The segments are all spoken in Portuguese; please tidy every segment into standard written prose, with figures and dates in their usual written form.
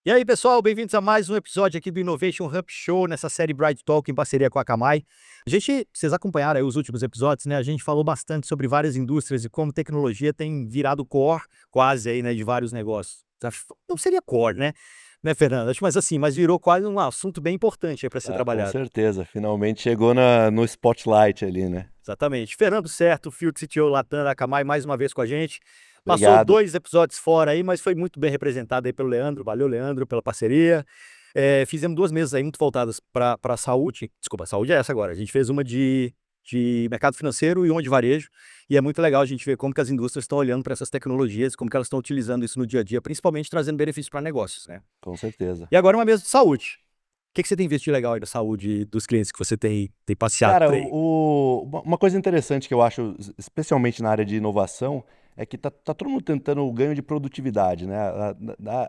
E aí, pessoal, bem-vindos a mais um episódio aqui do Innovation Hub Show, nessa série Bright Talk em parceria com a Akamai. Vocês acompanharam aí os últimos episódios, né? A gente falou bastante sobre várias indústrias e como tecnologia tem virado core, quase aí, né, de vários negócios. Não seria core, né, Fernando? Mas virou quase um assunto bem importante aí para ser Ah, com trabalhado. certeza. Finalmente chegou no spotlight ali, né? Exatamente. Fernando Certo, Field CTO Latam da Akamai, mais uma vez com a gente. Passou Obrigado. 2 episódios fora aí, mas foi muito bem representado aí pelo Leandro. Valeu, Leandro, pela parceria. Fizemos 2 mesas aí muito voltadas para a saúde. Desculpa, a saúde é essa agora. A gente fez uma de mercado financeiro e uma de varejo. E é muito legal a gente ver como que as indústrias estão olhando para essas tecnologias, como que elas estão utilizando isso no dia a dia, principalmente trazendo benefícios para negócios, né? Com certeza. E agora uma mesa de saúde. O que você tem visto de legal aí da saúde dos clientes que você tem passeado Cara, por aí? uma coisa interessante que eu acho, especialmente na área de inovação, é que tá todo mundo tentando o ganho de produtividade, né?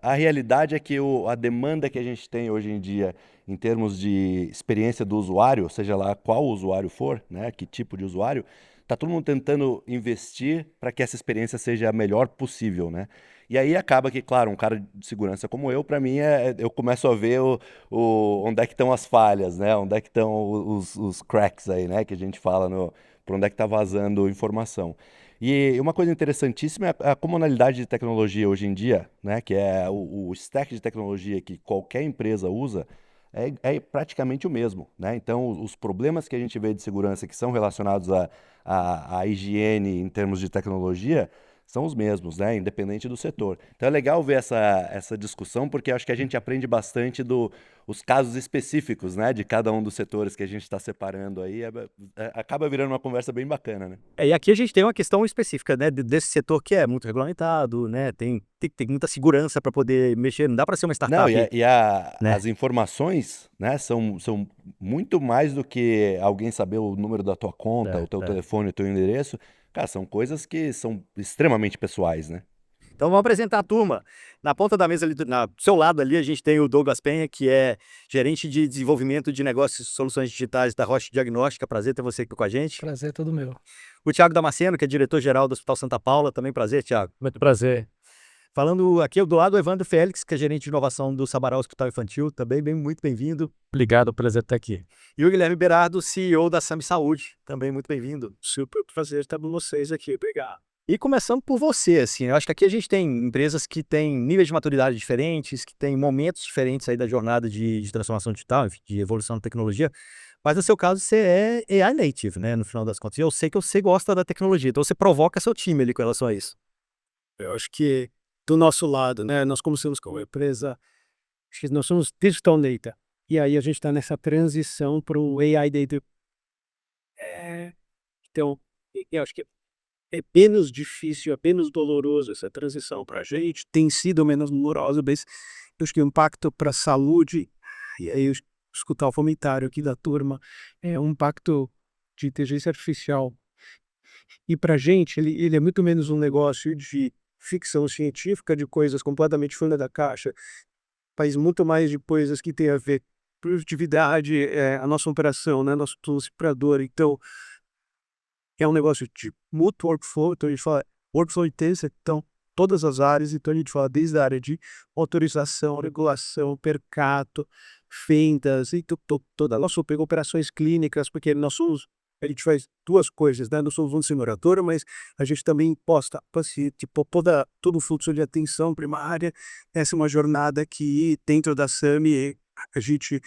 A realidade é que a demanda que a gente tem hoje em dia em termos de experiência do usuário, seja lá qual usuário for, né? Que tipo de usuário, tá todo mundo tentando investir para que essa experiência seja a melhor possível, né? E aí acaba que, claro, um cara de segurança como eu, para mim, eu começo a ver onde é que estão as falhas, né? Onde é que estão os cracks aí, né? Que a gente fala por onde é que está vazando informação. E uma coisa interessantíssima é a comunalidade de tecnologia hoje em dia, né? Que é o stack de tecnologia que qualquer empresa usa, é praticamente o mesmo, né? Então, os problemas que a gente vê de segurança que são relacionados à higiene em termos de tecnologia são os mesmos, né? Independente do setor. Então é legal ver essa discussão, porque acho que a gente aprende bastante os casos específicos, né? De cada um dos setores que a gente está separando aí. Acaba virando uma conversa bem bacana, né? E aqui a gente tem uma questão específica, né, desse setor que é muito regulamentado, né, tem muita segurança para poder mexer, não dá para ser uma Não, startup, né? as informações, né, são muito mais do que alguém saber o número da tua conta, É, o teu é. telefone, o teu endereço. Cara, são coisas que são extremamente pessoais, né? Então vamos apresentar a turma. Na ponta da mesa ali, do seu lado ali, a gente tem o Douglas Penha, que é gerente de desenvolvimento de negócios e soluções digitais da Roche Diagnóstica. Prazer ter você aqui com a gente. Prazer é todo meu. O Thiago Damasceno, que é diretor-geral do Hospital Santa Paula. Também prazer, Thiago. Muito prazer. Falando aqui do lado, o Evandro Félix, que é gerente de inovação do Sabará Hospital Infantil. Também muito bem-vindo. Obrigado, prazer estar aqui. E o Guilherme Berardo, CEO da Sami Saúde. Também muito bem-vindo. Super prazer estar com vocês aqui. Obrigado. E começando por você, assim, eu acho que aqui a gente tem empresas que têm níveis de maturidade diferentes, que têm momentos diferentes aí da jornada de transformação digital, enfim, de evolução da tecnologia, mas no seu caso você é AI native, né, no final das contas. E eu sei que você gosta da tecnologia, então você provoca seu time ali com relação a isso. Eu acho que do nosso lado, né, nós começamos com uma empresa, acho que nós somos digital native. E aí a gente está nessa transição para o AI native. É, então, eu acho que é menos difícil, é menos doloroso essa transição para a gente, tem sido menos dolorosa, mas eu acho que o impacto para a saúde, e aí eu escutar o comentário aqui da turma, é um impacto de inteligência artificial. E para a gente, ele é muito menos um negócio de ficção científica, de coisas completamente fora da caixa, faz muito mais de coisas que têm a ver com produtividade, a nossa operação, né, nosso operador. Então, é um negócio de muito workflow, então a gente fala workflow intenso, então todas as áreas, então a gente fala desde a área de autorização, regulação, percato, vendas, e toda. Nós somos operações clínicas, porque a gente faz duas coisas, né? Nós somos um simulador, mas a gente também posta paciente, tipo, todo o fluxo de atenção primária. Essa é uma jornada que dentro da SAMI a gente,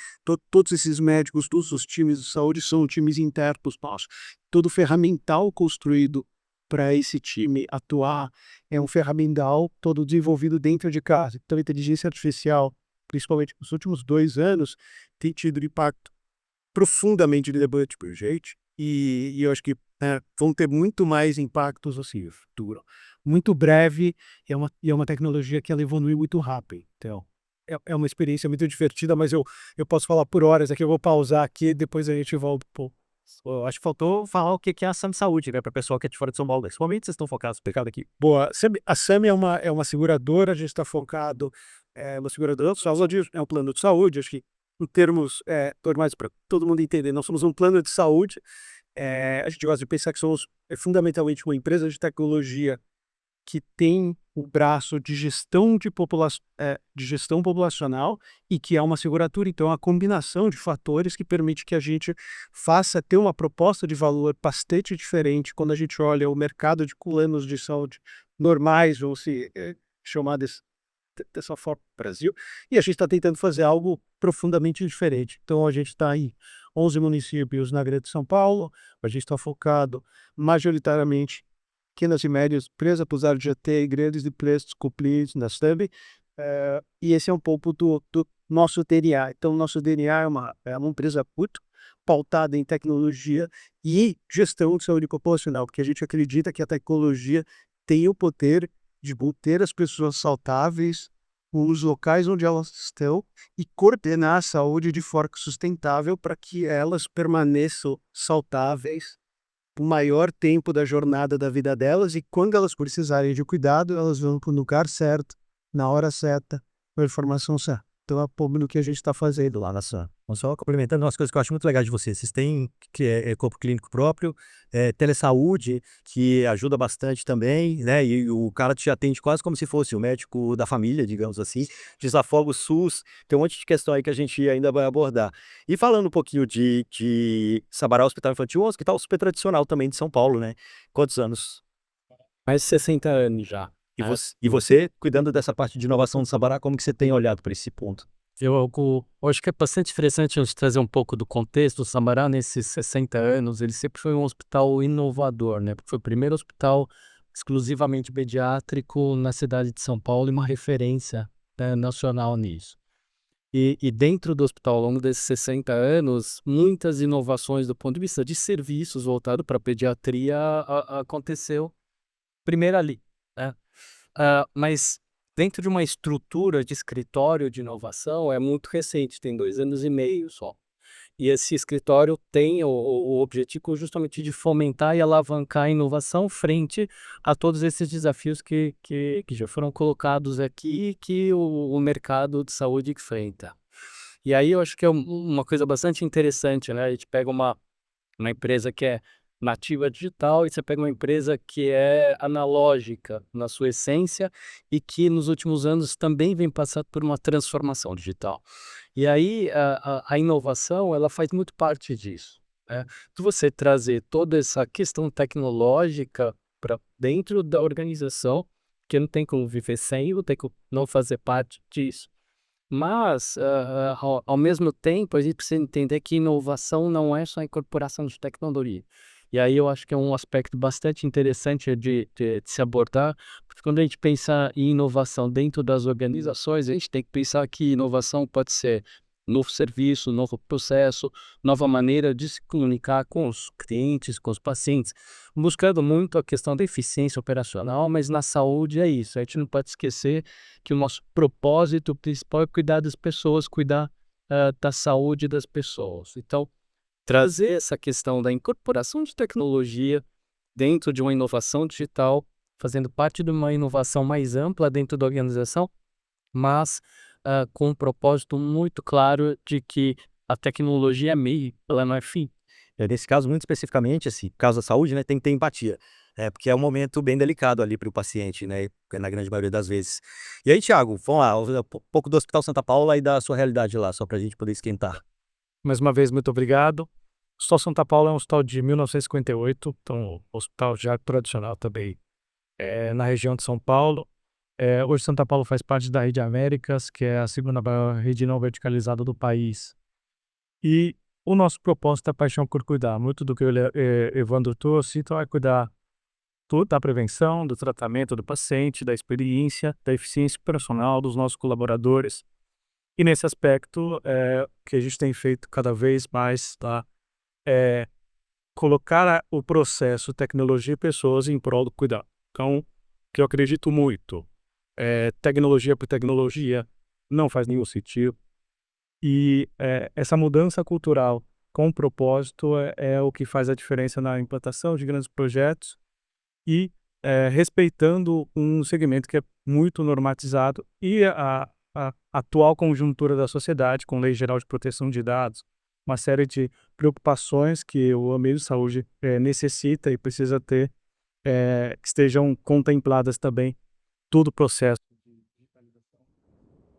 todos esses médicos, todos os times de saúde são times internos nossos. Todo ferramental construído para esse time atuar é um ferramental todo desenvolvido dentro de casa. Então, a inteligência artificial, principalmente nos últimos 2 anos, tem tido um impacto profundamente relevante para a gente. E eu acho que vão ter muito mais impactos assim no futuro. Muito breve, é uma tecnologia que ela evolui muito rápido. Então, é uma experiência muito divertida, mas eu posso falar por horas aqui, eu vou pausar aqui, depois a gente volta um pouco. Eu acho que faltou falar o que é a Sami Saúde, né, para o pessoal que é de fora de São Paulo. Nesse momento vocês estão focados no mercado aqui. Boa, a SAMI é uma seguradora, a gente está focado, uma seguradora de saúde, é um plano de saúde, acho que em termos normais, para todo mundo entender, nós somos um plano de saúde, a gente gosta de pensar que somos fundamentalmente uma empresa de tecnologia que tem o braço de gestão de gestão populacional e que é uma seguradora. Então, é uma combinação de fatores que permite que a gente faça ter uma proposta de valor bastante diferente quando a gente olha o mercado de planos de saúde normais, ou se chamar dessa forma no Brasil, e a gente está tentando fazer algo profundamente diferente. Então, a gente está em 11 municípios na Grande São Paulo, a gente está focado majoritariamente pequenas e médias empresas, apesar de já ter grandes empresas cumpridas na STAB, e esse é um pouco do nosso DNA. Então, nosso DNA é uma empresa muito pautada em tecnologia e gestão de saúde populacional, porque a gente acredita que a tecnologia tem o poder de manter as pessoas saudáveis nos locais onde elas estão e coordenar a saúde de forma sustentável para que elas permaneçam saudáveis o maior tempo da jornada da vida delas, e quando elas precisarem de cuidado, elas vão para o lugar certo, na hora certa, com a informação certa. Então é um pouco do que a gente está fazendo lá na SAM. Só complementando umas coisas que eu acho muito legais de vocês. Vocês têm corpo clínico próprio, telesaúde, que ajuda bastante também, né? E o cara te atende quase como se fosse o médico da família, digamos assim. Desafoga o SUS. Tem um monte de questão aí que a gente ainda vai abordar. E falando um pouquinho de Sabará Hospital Infantil, um hospital super tradicional também de São Paulo, né? Quantos anos? Mais de 60 anos já. E você, cuidando dessa parte de inovação do Sabará, como que você tem olhado para esse ponto? Eu acho que é bastante interessante a gente trazer um pouco do contexto. O Sabará, nesses 60 anos, ele sempre foi um hospital inovador, né? Porque foi o primeiro hospital exclusivamente pediátrico na cidade de São Paulo e uma referência, né, nacional nisso. E dentro do hospital, ao longo desses 60 anos, muitas inovações do ponto de vista de serviços voltado para a pediatria aconteceu primeiro ali, né? Mas dentro de uma estrutura de escritório de inovação é muito recente, tem 2 anos e meio só. E esse escritório tem o objetivo justamente de fomentar e alavancar a inovação frente a todos esses desafios que já foram colocados aqui, que o mercado de saúde enfrenta. E aí eu acho que é uma coisa bastante interessante, né? A gente pega uma empresa que é nativa digital e você pega uma empresa que é analógica na sua essência e que nos últimos anos também vem passando por uma transformação digital. E aí a inovação, ela faz muito parte disso, né? De você trazer toda essa questão tecnológica para dentro da organização, que não tem como viver sem, não tem como não fazer parte disso. Mas, ao mesmo tempo, a gente precisa entender que inovação não é só a incorporação de tecnologia. E aí eu acho que é um aspecto bastante interessante de se abordar, porque quando a gente pensa em inovação dentro das organizações, a gente tem que pensar que inovação pode ser novo serviço, novo processo, nova maneira de se comunicar com os clientes, com os pacientes, buscando muito a questão da eficiência operacional, mas na saúde é isso. A gente não pode esquecer que o nosso propósito principal é cuidar das pessoas, cuidar da saúde das pessoas. Então, trazer essa questão da incorporação de tecnologia dentro de uma inovação digital, fazendo parte de uma inovação mais ampla dentro da organização, mas com um propósito muito claro de que a tecnologia é meio, ela não é fim. Nesse caso, muito especificamente, assim, por causa da saúde, né, tem que ter empatia, porque é um momento bem delicado ali para o paciente, né, na grande maioria das vezes. E aí, Thiago, vamos lá, um pouco do Hospital Santa Paula e da sua realidade lá, só para a gente poder esquentar. Mais uma vez, muito obrigado. O Hospital Santa Paula é um hospital de 1958, então um hospital já tradicional também na região de São Paulo. Hoje Santa Paulo faz parte da Rede Américas, que é a segunda maior rede não verticalizada do país. E o nosso propósito é a paixão por cuidar. Muito do que o Evandro trouxe, então é cuidar da prevenção, do tratamento do paciente, da experiência, da eficiência operacional dos nossos colaboradores. E nesse aspecto, o que a gente tem feito cada vez mais, tá? É colocar o processo, tecnologia e pessoas em prol do cuidado. Então, que eu acredito muito, tecnologia por tecnologia não faz nenhum sentido. E essa mudança cultural com propósito é o que faz a diferença na implantação de grandes projetos e respeitando um segmento que é muito normatizado e a atual conjuntura da sociedade, com Lei Geral de Proteção de Dados, uma série de preocupações que o meio de saúde necessita e precisa ter que estejam contempladas também todo o processo.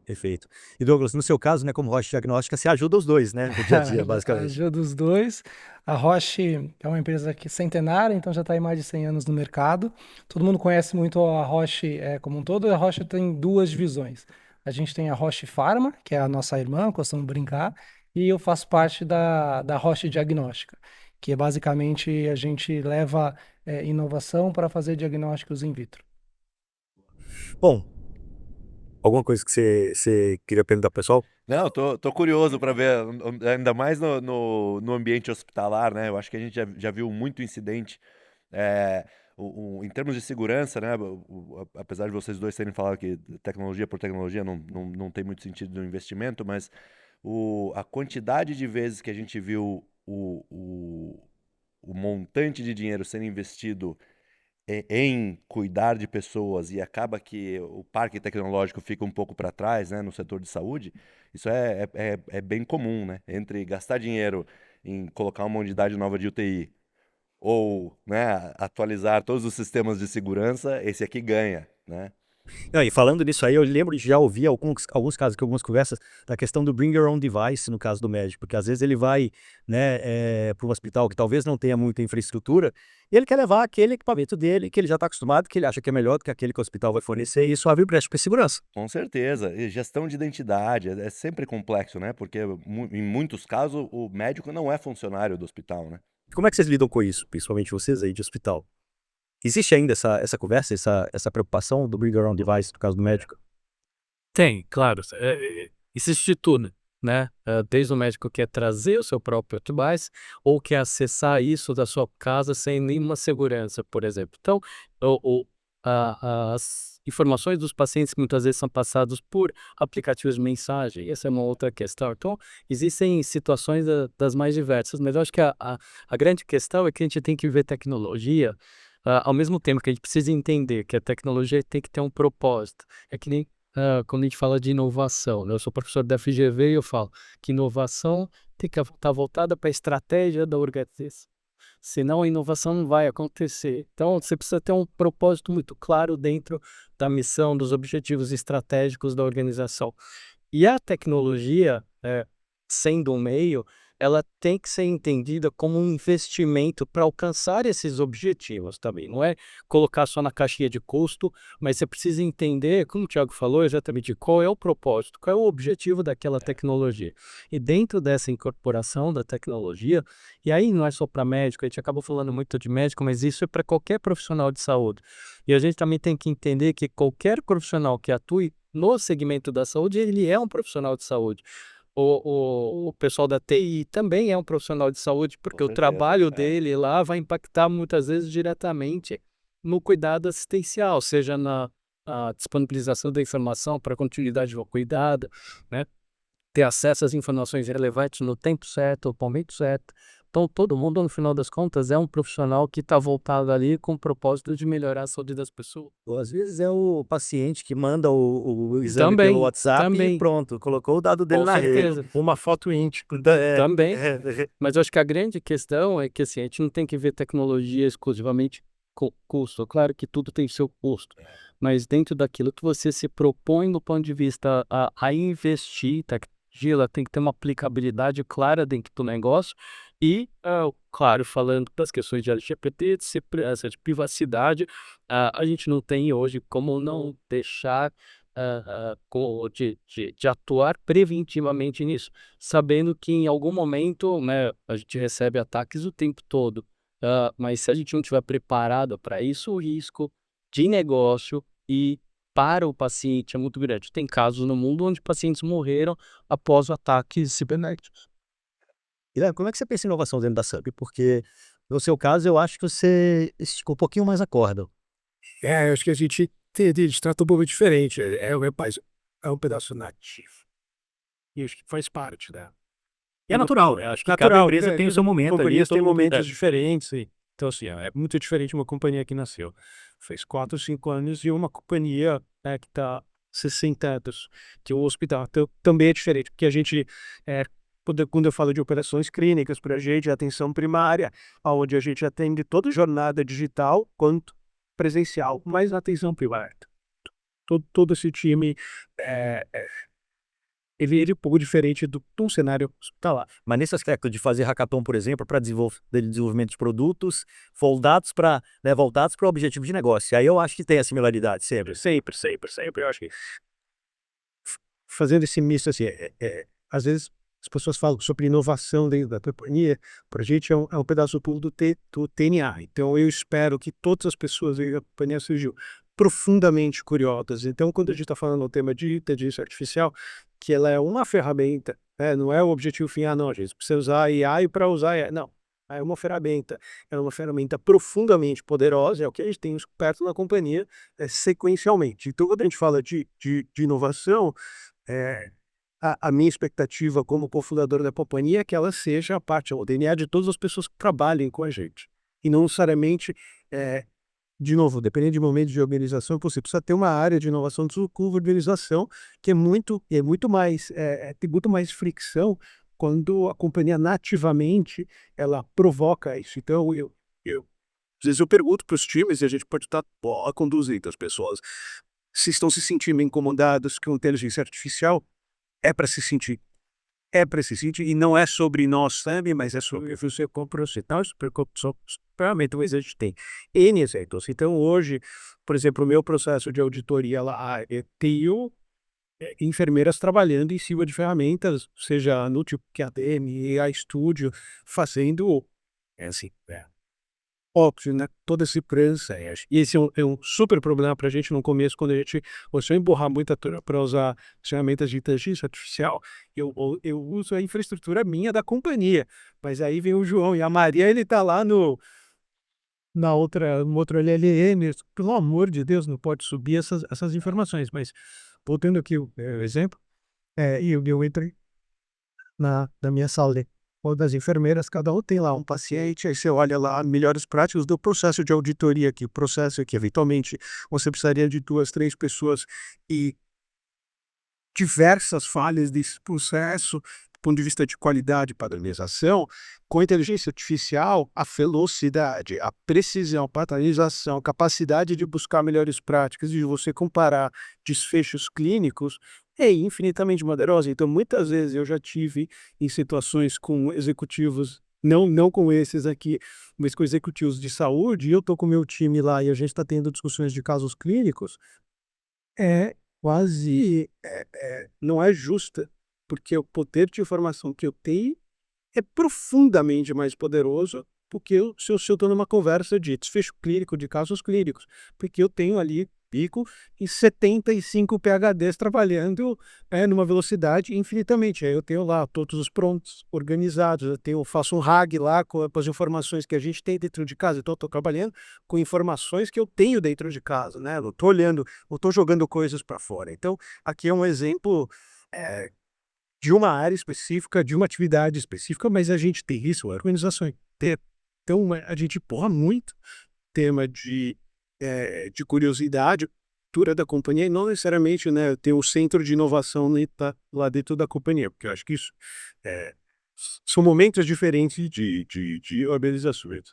Perfeito. E Douglas, no seu caso, né, como Roche Diagnóstica, você ajuda os dois, né, no dia a dia, basicamente. Ajuda os dois. A Roche é uma empresa que centenária, então já está aí mais de 100 anos no mercado. Todo mundo conhece muito a Roche como um todo. A Roche tem duas divisões. A gente tem a Roche Pharma, que é a nossa irmã, costumamos brincar, e eu faço parte da Roche Diagnóstica, que é basicamente a gente leva inovação para fazer diagnósticos in vitro. Bom, alguma coisa que você queria perguntar pro pessoal? Não, tô curioso para ver, ainda mais no ambiente hospitalar, né? Eu acho que a gente já viu muito incidente. Em termos de segurança, né? Apesar de vocês dois terem falado que tecnologia por tecnologia não tem muito sentido no investimento, mas a quantidade de vezes que a gente viu o montante de dinheiro sendo investido em cuidar de pessoas e acaba que o parque tecnológico fica um pouco para trás, né, no setor de saúde, isso é bem comum, né? Entre gastar dinheiro em colocar uma unidade nova de UTI ou, né, atualizar todos os sistemas de segurança, esse aqui ganha, né? Não, e falando nisso aí, eu lembro de já ouvir alguns casos, algumas conversas da questão do bring your own device no caso do médico, porque às vezes ele vai, né, para um hospital que talvez não tenha muita infraestrutura e ele quer levar aquele equipamento dele que ele já está acostumado, que ele acha que é melhor do que aquele que o hospital vai fornecer, e isso abre brecha para segurança. Com certeza. E gestão de identidade é sempre complexo, né? Porque em muitos casos o médico não é funcionário do hospital, né? Como é que vocês lidam com isso, principalmente vocês aí de hospital? Existe ainda essa conversa, essa preocupação do bring your own device no caso do médico? Tem, claro. Existe de tudo, né? Desde o médico que quer trazer o seu próprio device ou quer acessar isso da sua casa sem nenhuma segurança, por exemplo. Então, as informações dos pacientes muitas vezes são passadas por aplicativos de mensagem. Essa é uma outra questão. Então, existem situações das mais diversas, mas eu acho que a grande questão é que a gente tem que ver tecnologia ao mesmo tempo que a gente precisa entender que a tecnologia tem que ter um propósito. É que nem quando a gente fala de inovação, né? Eu sou professor da FGV e eu falo que inovação tem que estar voltada para a estratégia da organização. Senão a inovação não vai acontecer. Então, você precisa ter um propósito muito claro dentro da missão, dos objetivos estratégicos da organização. E a tecnologia, sendo um meio, ela tem que ser entendida como um investimento para alcançar esses objetivos também. Não é colocar só na caixinha de custo, mas você precisa entender, como o Thiago falou, exatamente qual é o propósito, qual é o objetivo daquela tecnologia. E dentro dessa incorporação da tecnologia, e aí não é só para médico, a gente acabou falando muito de médico, mas isso é para qualquer profissional de saúde. E a gente também tem que entender que qualquer profissional que atue no segmento da saúde, ele é um profissional de saúde. O pessoal da TI também é um profissional de saúde, porque o certeza, trabalho dele lá vai impactar muitas vezes diretamente no cuidado assistencial, seja na disponibilização da informação para continuidade do cuidado, né? Ter acesso às informações relevantes no tempo certo, no momento certo. Então, todo mundo, no final das contas, é um profissional que está voltado ali com o propósito de melhorar a saúde das pessoas. Ou às vezes é o paciente que manda o exame Também, pelo WhatsApp também. e pronto, colocou o dado dele Com na certeza. rede. Uma foto íntima. Também. Mas eu acho que a grande questão é que assim, a gente não tem que ver tecnologia exclusivamente com custo. Claro que tudo tem seu custo, mas dentro daquilo que você se propõe do ponto de vista a investir, tecnologia ela tem que ter uma aplicabilidade clara dentro do negócio e, claro, falando das questões de LGPD, de privacidade, a gente não tem hoje como não deixar de atuar preventivamente nisso, sabendo que em algum momento, né, a gente recebe ataques o tempo todo, mas se a gente não estiver preparado para isso, o risco de negócio e para o paciente é muito grande. Tem casos no mundo onde pacientes morreram após ataques cibernéticos. E Léo, como é que você pensa em inovação dentro da SUP? Porque no seu caso eu acho que você esticou um pouquinho mais a corda. Eu acho que a gente trata um pouco diferente. É um pedaço nativo. E acho que faz parte, né? E é natural, né? Acho que cada empresa tem o seu momento ali. Companhias têm todo mundo- momentos diferentes. Então, assim, é muito diferente uma companhia que nasceu. Fez 4, 5 anos e uma companhia que está 60 anos, que o hospital também é diferente, porque a gente, quando eu falo de operações clínicas para a gente, atenção primária, onde a gente atende toda a jornada digital, quanto presencial, mas na atenção primária. Todo esse time, ele é um pouco diferente de um cenário hospitalar. Mas nesse aspecto de fazer hackathon, por exemplo, para desenvolvimento de produtos voltados para o objetivo de negócio. Aí eu acho que tem a similaridade sempre. Sempre. Eu acho que fazendo esse misto assim, às vezes as pessoas falam sobre inovação dentro da companhia, para a gente é um pedaço puro do TNA. Então eu espero que todas as pessoas dentro da companhia sejam profundamente curiosas. Então quando a gente está falando do tema de inteligência artificial, que ela é uma ferramenta, né? Não é o objetivo final, não, gente precisa usar AI para usar AI. Não, é uma ferramenta profundamente poderosa, é o que a gente tem perto da companhia sequencialmente. Então quando a gente fala de inovação, a minha expectativa como cofundador da companhia é que ela seja a parte, o DNA de todas as pessoas que trabalhem com a gente. E não necessariamente, de novo, dependendo de momento de organização, você precisa ter uma área de inovação de organização que é muito mais, tem muito mais fricção quando a companhia nativamente ela provoca isso. Então, às vezes eu pergunto para os times, e a gente pode estar conduzindo as pessoas, se estão se sentindo incomodados com inteligência artificial, é para se sentir. E não é sobre nós, sabe? Mas é sobre você comprar você. Então, realmente a gente tem N exemplos. Então, hoje, por exemplo, o meu processo de auditoria lá, eu tenho enfermeiras trabalhando em cima de ferramentas, seja no tipo QADM, AI Studio, fazendo, óbvio, né? Toda essa segurança. E esse é um super problema para a gente no começo, quando a gente começou a emburrar muito para usar ferramentas de inteligência artificial. Eu uso a infraestrutura minha da companhia, mas aí vem o João e a Maria, ele tá lá no outro LLM, pelo amor de Deus, não pode subir essas informações. Mas, voltando aqui o exemplo, e eu entrei na minha sala ou das enfermeiras, cada um tem lá um paciente, aí você olha lá melhores práticas do processo de auditoria aqui, o processo que eventualmente você precisaria de 2, 3 pessoas e diversas falhas desse processo, do ponto de vista de qualidade e padronização, com inteligência artificial, a velocidade, a precisão, a padronização, a capacidade de buscar melhores práticas e de você comparar desfechos clínicos é infinitamente poderosa. Então, muitas vezes eu já tive em situações com executivos, não com esses aqui, mas com executivos de saúde, e eu estou com o meu time lá e a gente está tendo discussões de casos clínicos, quase não é justa, porque o poder de informação que eu tenho é profundamente mais poderoso porque se eu estou numa conversa de desfecho clínico, de casos clínicos, porque eu tenho ali pico em 75 PhDs trabalhando numa velocidade infinitamente. Aí eu tenho lá todos os prontos, organizados, faço um RAG lá com as informações que a gente tem dentro de casa. Então eu estou trabalhando com informações que eu tenho dentro de casa, né? Eu estou olhando, eu estou jogando coisas para fora. Então aqui é um exemplo de uma área específica, de uma atividade específica, mas a gente tem isso, a organização inteira. Então a gente porra muito tema de curiosidade, cultura da companhia, e não necessariamente, né, ter o centro de inovação lá dentro da companhia, porque eu acho que isso são momentos diferentes de organizações.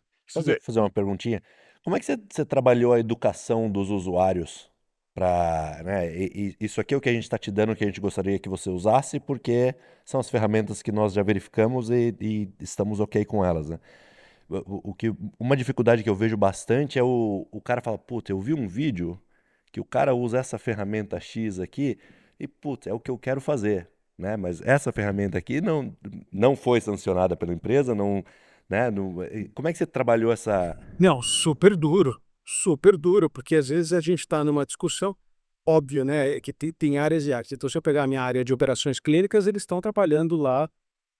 Fazer uma perguntinha. Como é que você trabalhou a educação dos usuários para, né, isso aqui é o que a gente está te dando, que a gente gostaria que você usasse, porque são as ferramentas que nós já verificamos e estamos ok com elas, né? Uma dificuldade que eu vejo bastante é o cara fala, puta, eu vi um vídeo que o cara usa essa ferramenta X aqui e, puta, é o que eu quero fazer, né? Mas essa ferramenta aqui não foi sancionada pela empresa, não, né? Como é que você trabalhou essa... Não, super duro, porque às vezes a gente está numa discussão, óbvio, né, que tem áreas e áreas. Então, se eu pegar a minha área de operações clínicas, eles estão trabalhando lá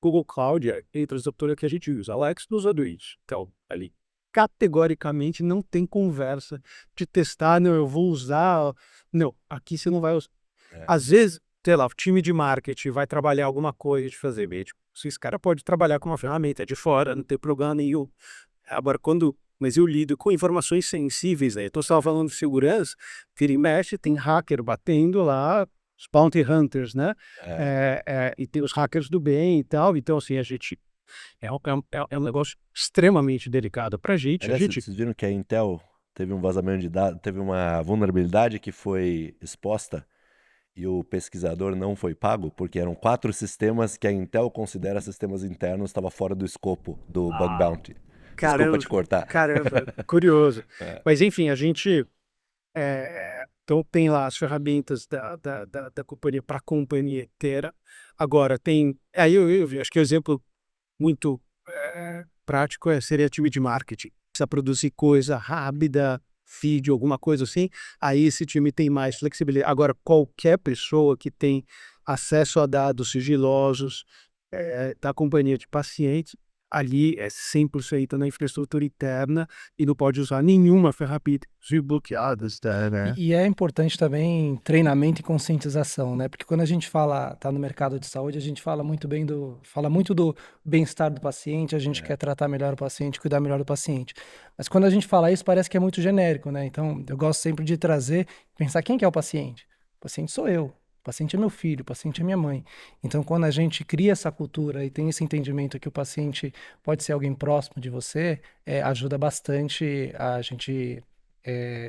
Google Cloud, a infraestrutura que a gente usa. Alex usa Android. Então, ali, categoricamente, não tem conversa de testar, não, eu vou usar. Não, aqui você não vai usar. Às vezes, sei lá, o time de marketing vai trabalhar alguma coisa de fazer médico. Esse cara pode trabalhar com uma ferramenta de fora, não tem problema nenhum. Agora, mas eu lido com informações sensíveis aí. Então, você estava falando de segurança, vira e mexe, tem hacker batendo lá, os bounty hunters, né? E tem os hackers do bem e tal. Então, assim, a gente... É um negócio extremamente delicado pra gente. Aliás, vocês viram que a Intel teve um vazamento de dados, teve uma vulnerabilidade que foi exposta e o pesquisador não foi pago, porque eram 4 sistemas que a Intel considera sistemas internos, estava fora do escopo do Bug Bounty. Desculpa Caramba, te cortar. caramba, curioso. Mas enfim, a gente então tem lá as ferramentas da companhia para a companhia inteira. Agora tem, aí eu acho que o exemplo muito prático seria time de marketing. Precisa produzir coisa rápida, feed, alguma coisa assim, aí esse time tem mais flexibilidade. Agora, qualquer pessoa que tem acesso a dados sigilosos da companhia de pacientes, ali é 100% na infraestrutura interna e não pode usar nenhuma ferramenta bloqueadas, né? E é importante também treinamento e conscientização, né? Porque quando a gente tá no mercado de saúde, a gente fala muito do bem-estar do paciente, a gente quer tratar melhor o paciente, cuidar melhor do paciente. Mas quando a gente fala isso, parece que é muito genérico, né? Então, eu gosto sempre de pensar quem que é o paciente? O paciente sou eu. O paciente é meu filho, o paciente é minha mãe. Então, quando a gente cria essa cultura e tem esse entendimento que o paciente pode ser alguém próximo de você, ajuda bastante a gente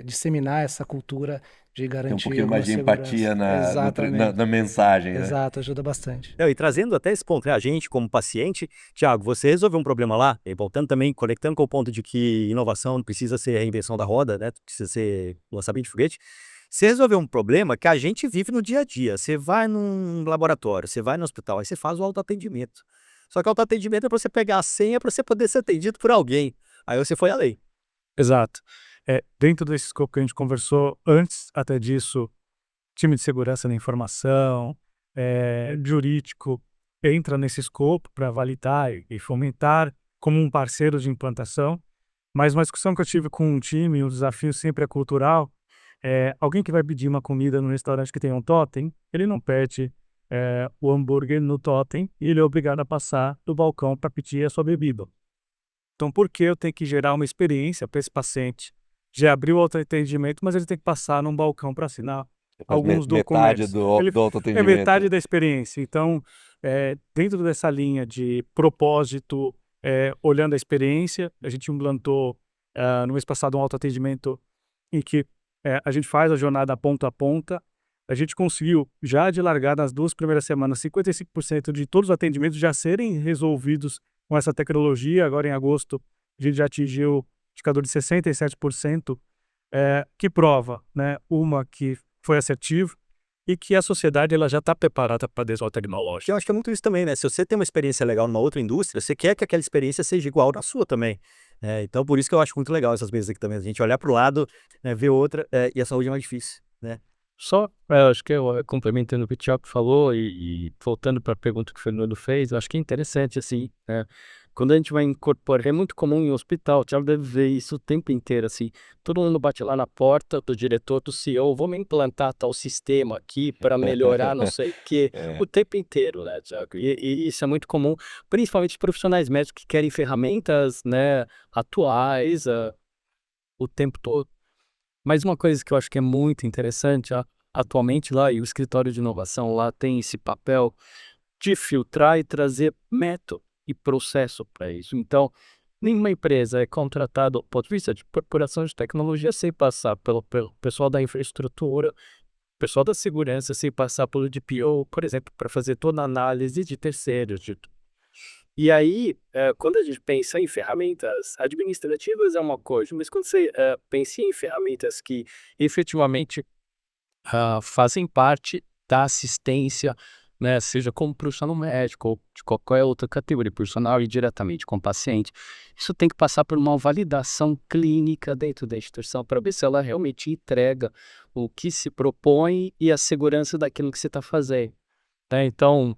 disseminar essa cultura de Tem um garantir pouquinho mais alguma de segurança. empatia Exatamente. na mensagem, né? Exato, ajuda bastante. Não, e trazendo até esse ponto, né, a gente como paciente, Thiago, você resolveu um problema lá, e voltando também, conectando com o ponto de que inovação não precisa ser a invenção da roda, né, precisa ser lançamento de foguete. Você resolveu um problema que a gente vive no dia a dia. Você vai num laboratório, você vai no hospital, aí você faz o autoatendimento. Só que o autoatendimento é para você pegar a senha para você poder ser atendido por alguém. Aí você foi além. Exato. Dentro desse escopo que a gente conversou, antes até disso, time de segurança da informação, jurídico, entra nesse escopo para validar e fomentar como um parceiro de implantação. Mas uma discussão que eu tive com um time, o desafio sempre é cultural, alguém que vai pedir uma comida no restaurante que tem um totem, ele não pede o hambúrguer no totem e ele é obrigado a passar do balcão para pedir a sua bebida. Então, por que eu tenho que gerar uma experiência para esse paciente? Já abriu o autoatendimento, mas ele tem que passar num balcão para assinar alguns documentos. Metade do É autoatendimento. metade da experiência. Então, dentro dessa linha de propósito, olhando a experiência, a gente implantou no mês passado um autoatendimento em que a gente faz a jornada ponta a ponta. A gente conseguiu, já de largar nas 2 primeiras semanas, 55% de todos os atendimentos já serem resolvidos com essa tecnologia. Agora, em agosto, a gente já atingiu um indicador de 67%, que prova, né, que foi assertivo e que a sociedade ela já está preparada para desvio tecnológico. Eu acho que é muito isso também, né? Se você tem uma experiência legal numa outra indústria, você quer que aquela experiência seja igual na sua também. Então, por isso que eu acho muito legal essas mesas aqui também. A gente olhar para o lado, né, ver outra, e a saúde é mais difícil, né? Só, acho que eu complementando o que o Thiago falou e voltando para a pergunta que o Fernando fez, eu acho que é interessante, assim, né? Quando a gente vai incorporar, é muito comum em hospital, o Thiago deve ver isso o tempo inteiro, assim, todo mundo bate lá na porta do diretor, do CEO, vamos implantar tal sistema aqui para melhorar não sei o quê, o tempo inteiro, né, Thiago? E isso é muito comum, principalmente profissionais médicos que querem ferramentas, né, atuais, o tempo todo. Mas uma coisa que eu acho que é muito interessante, atualmente lá, e o escritório de inovação lá tem esse papel de filtrar e trazer método e processo para isso. Então, nenhuma empresa é contratada do ponto de vista de corporação de tecnologia sem passar pelo pessoal da infraestrutura, pessoal da segurança, sem passar pelo DPO, por exemplo, para fazer toda a análise de terceiros. E aí, quando a gente pensa em ferramentas administrativas é uma coisa, mas quando você pensa em ferramentas que efetivamente fazem parte da assistência, né, seja como profissional médico ou de qualquer outra categoria profissional e diretamente com o paciente, isso tem que passar por uma validação clínica dentro da instituição para ver se ela realmente entrega o que se propõe e a segurança daquilo que você está fazendo. Né? Então,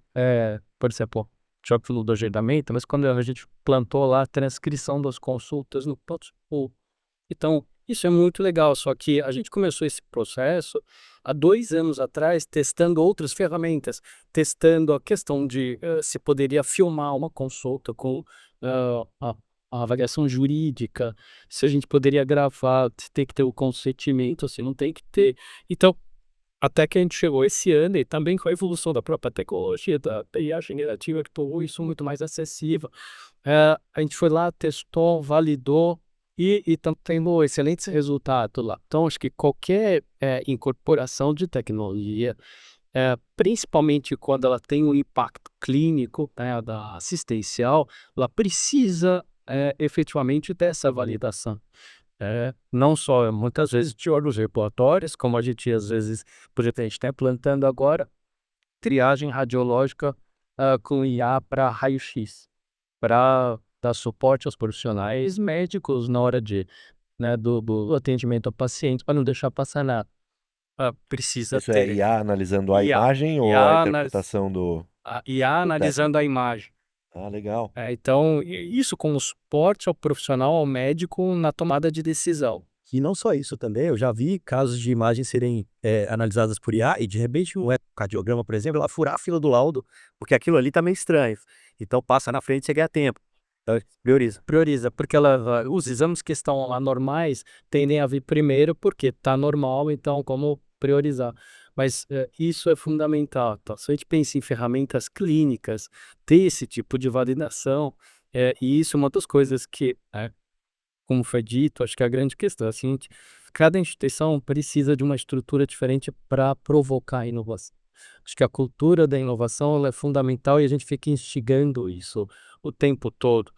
por exemplo, já falou do agendamento, mas quando a gente plantou lá a transcrição das consultas no ponto. Então, isso é muito legal, só que a gente começou esse processo há 2 anos atrás, testando outras ferramentas, testando a questão de se poderia filmar uma consulta com a avaliação jurídica, se a gente poderia gravar, se tem que ter o consentimento, se não tem que ter. Então, até que a gente chegou esse ano e também com a evolução da própria tecnologia, da IA generativa, que tornou isso muito mais acessível. A gente foi lá, testou, validou e estão tendo excelentes resultados lá. Então, acho que qualquer incorporação de tecnologia, principalmente quando ela tem um impacto clínico, né, da assistencial, ela precisa efetivamente dessa validação. Não só, muitas vezes, de órgãos regulatórios, como a gente às vezes, por exemplo, a gente está implantando agora triagem radiológica com IA para raio-x, para dar suporte aos profissionais médicos na hora do atendimento ao paciente, para não deixar passar nada. Precisa Isso é ter IA analisando a IA, imagem ou a interpretação do IA técnico? analisando a imagem. Ah, legal. Então, isso como suporte ao profissional, ao médico, na tomada de decisão. E não só isso também, eu já vi casos de imagens serem analisadas por IA e de repente um ecocardiograma, por exemplo, ela furar a fila do laudo, porque aquilo ali tá meio estranho. Então passa na frente e você ganha tempo. Então prioriza. Prioriza, porque os exames que estão lá normais tendem a vir primeiro porque está normal, então como priorizar. Mas isso é fundamental. Tá? Se a gente pensa em ferramentas clínicas, ter esse tipo de validação, e isso é uma das coisas que, como foi dito, acho que a grande questão é a seguinte: cada instituição precisa de uma estrutura diferente para provocar a inovação. Acho que a cultura da inovação ela é fundamental e a gente fica instigando isso o tempo todo.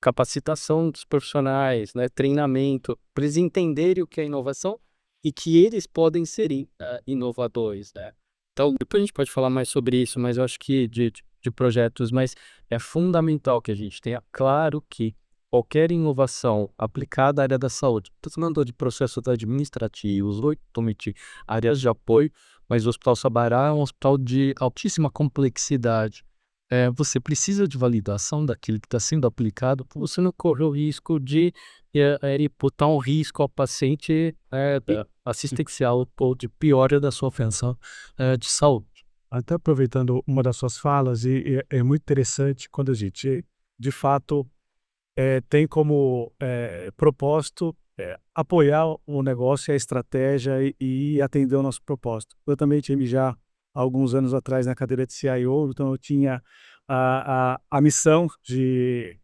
Capacitação dos profissionais, né, treinamento, para eles entenderem o que é inovação e que eles podem ser inovadores. Né? Então, depois a gente pode falar mais sobre isso, mas eu acho que de projetos, mas é fundamental que a gente tenha claro que qualquer inovação aplicada à área da saúde, estou falando de processos administrativos, áreas de apoio, mas o Hospital Sabará é um hospital de altíssima complexidade. Você precisa de validação daquilo que está sendo aplicado para você não correr o risco de botar um risco ao paciente assistencial ou de piora da sua ofensa de saúde. Até aproveitando uma das suas falas, e é muito interessante quando a gente, de fato, tem como propósito apoiar o negócio e a estratégia e atender o nosso propósito. Eu também tive já, há alguns anos atrás, na cadeira de CIO, então eu tinha a missão de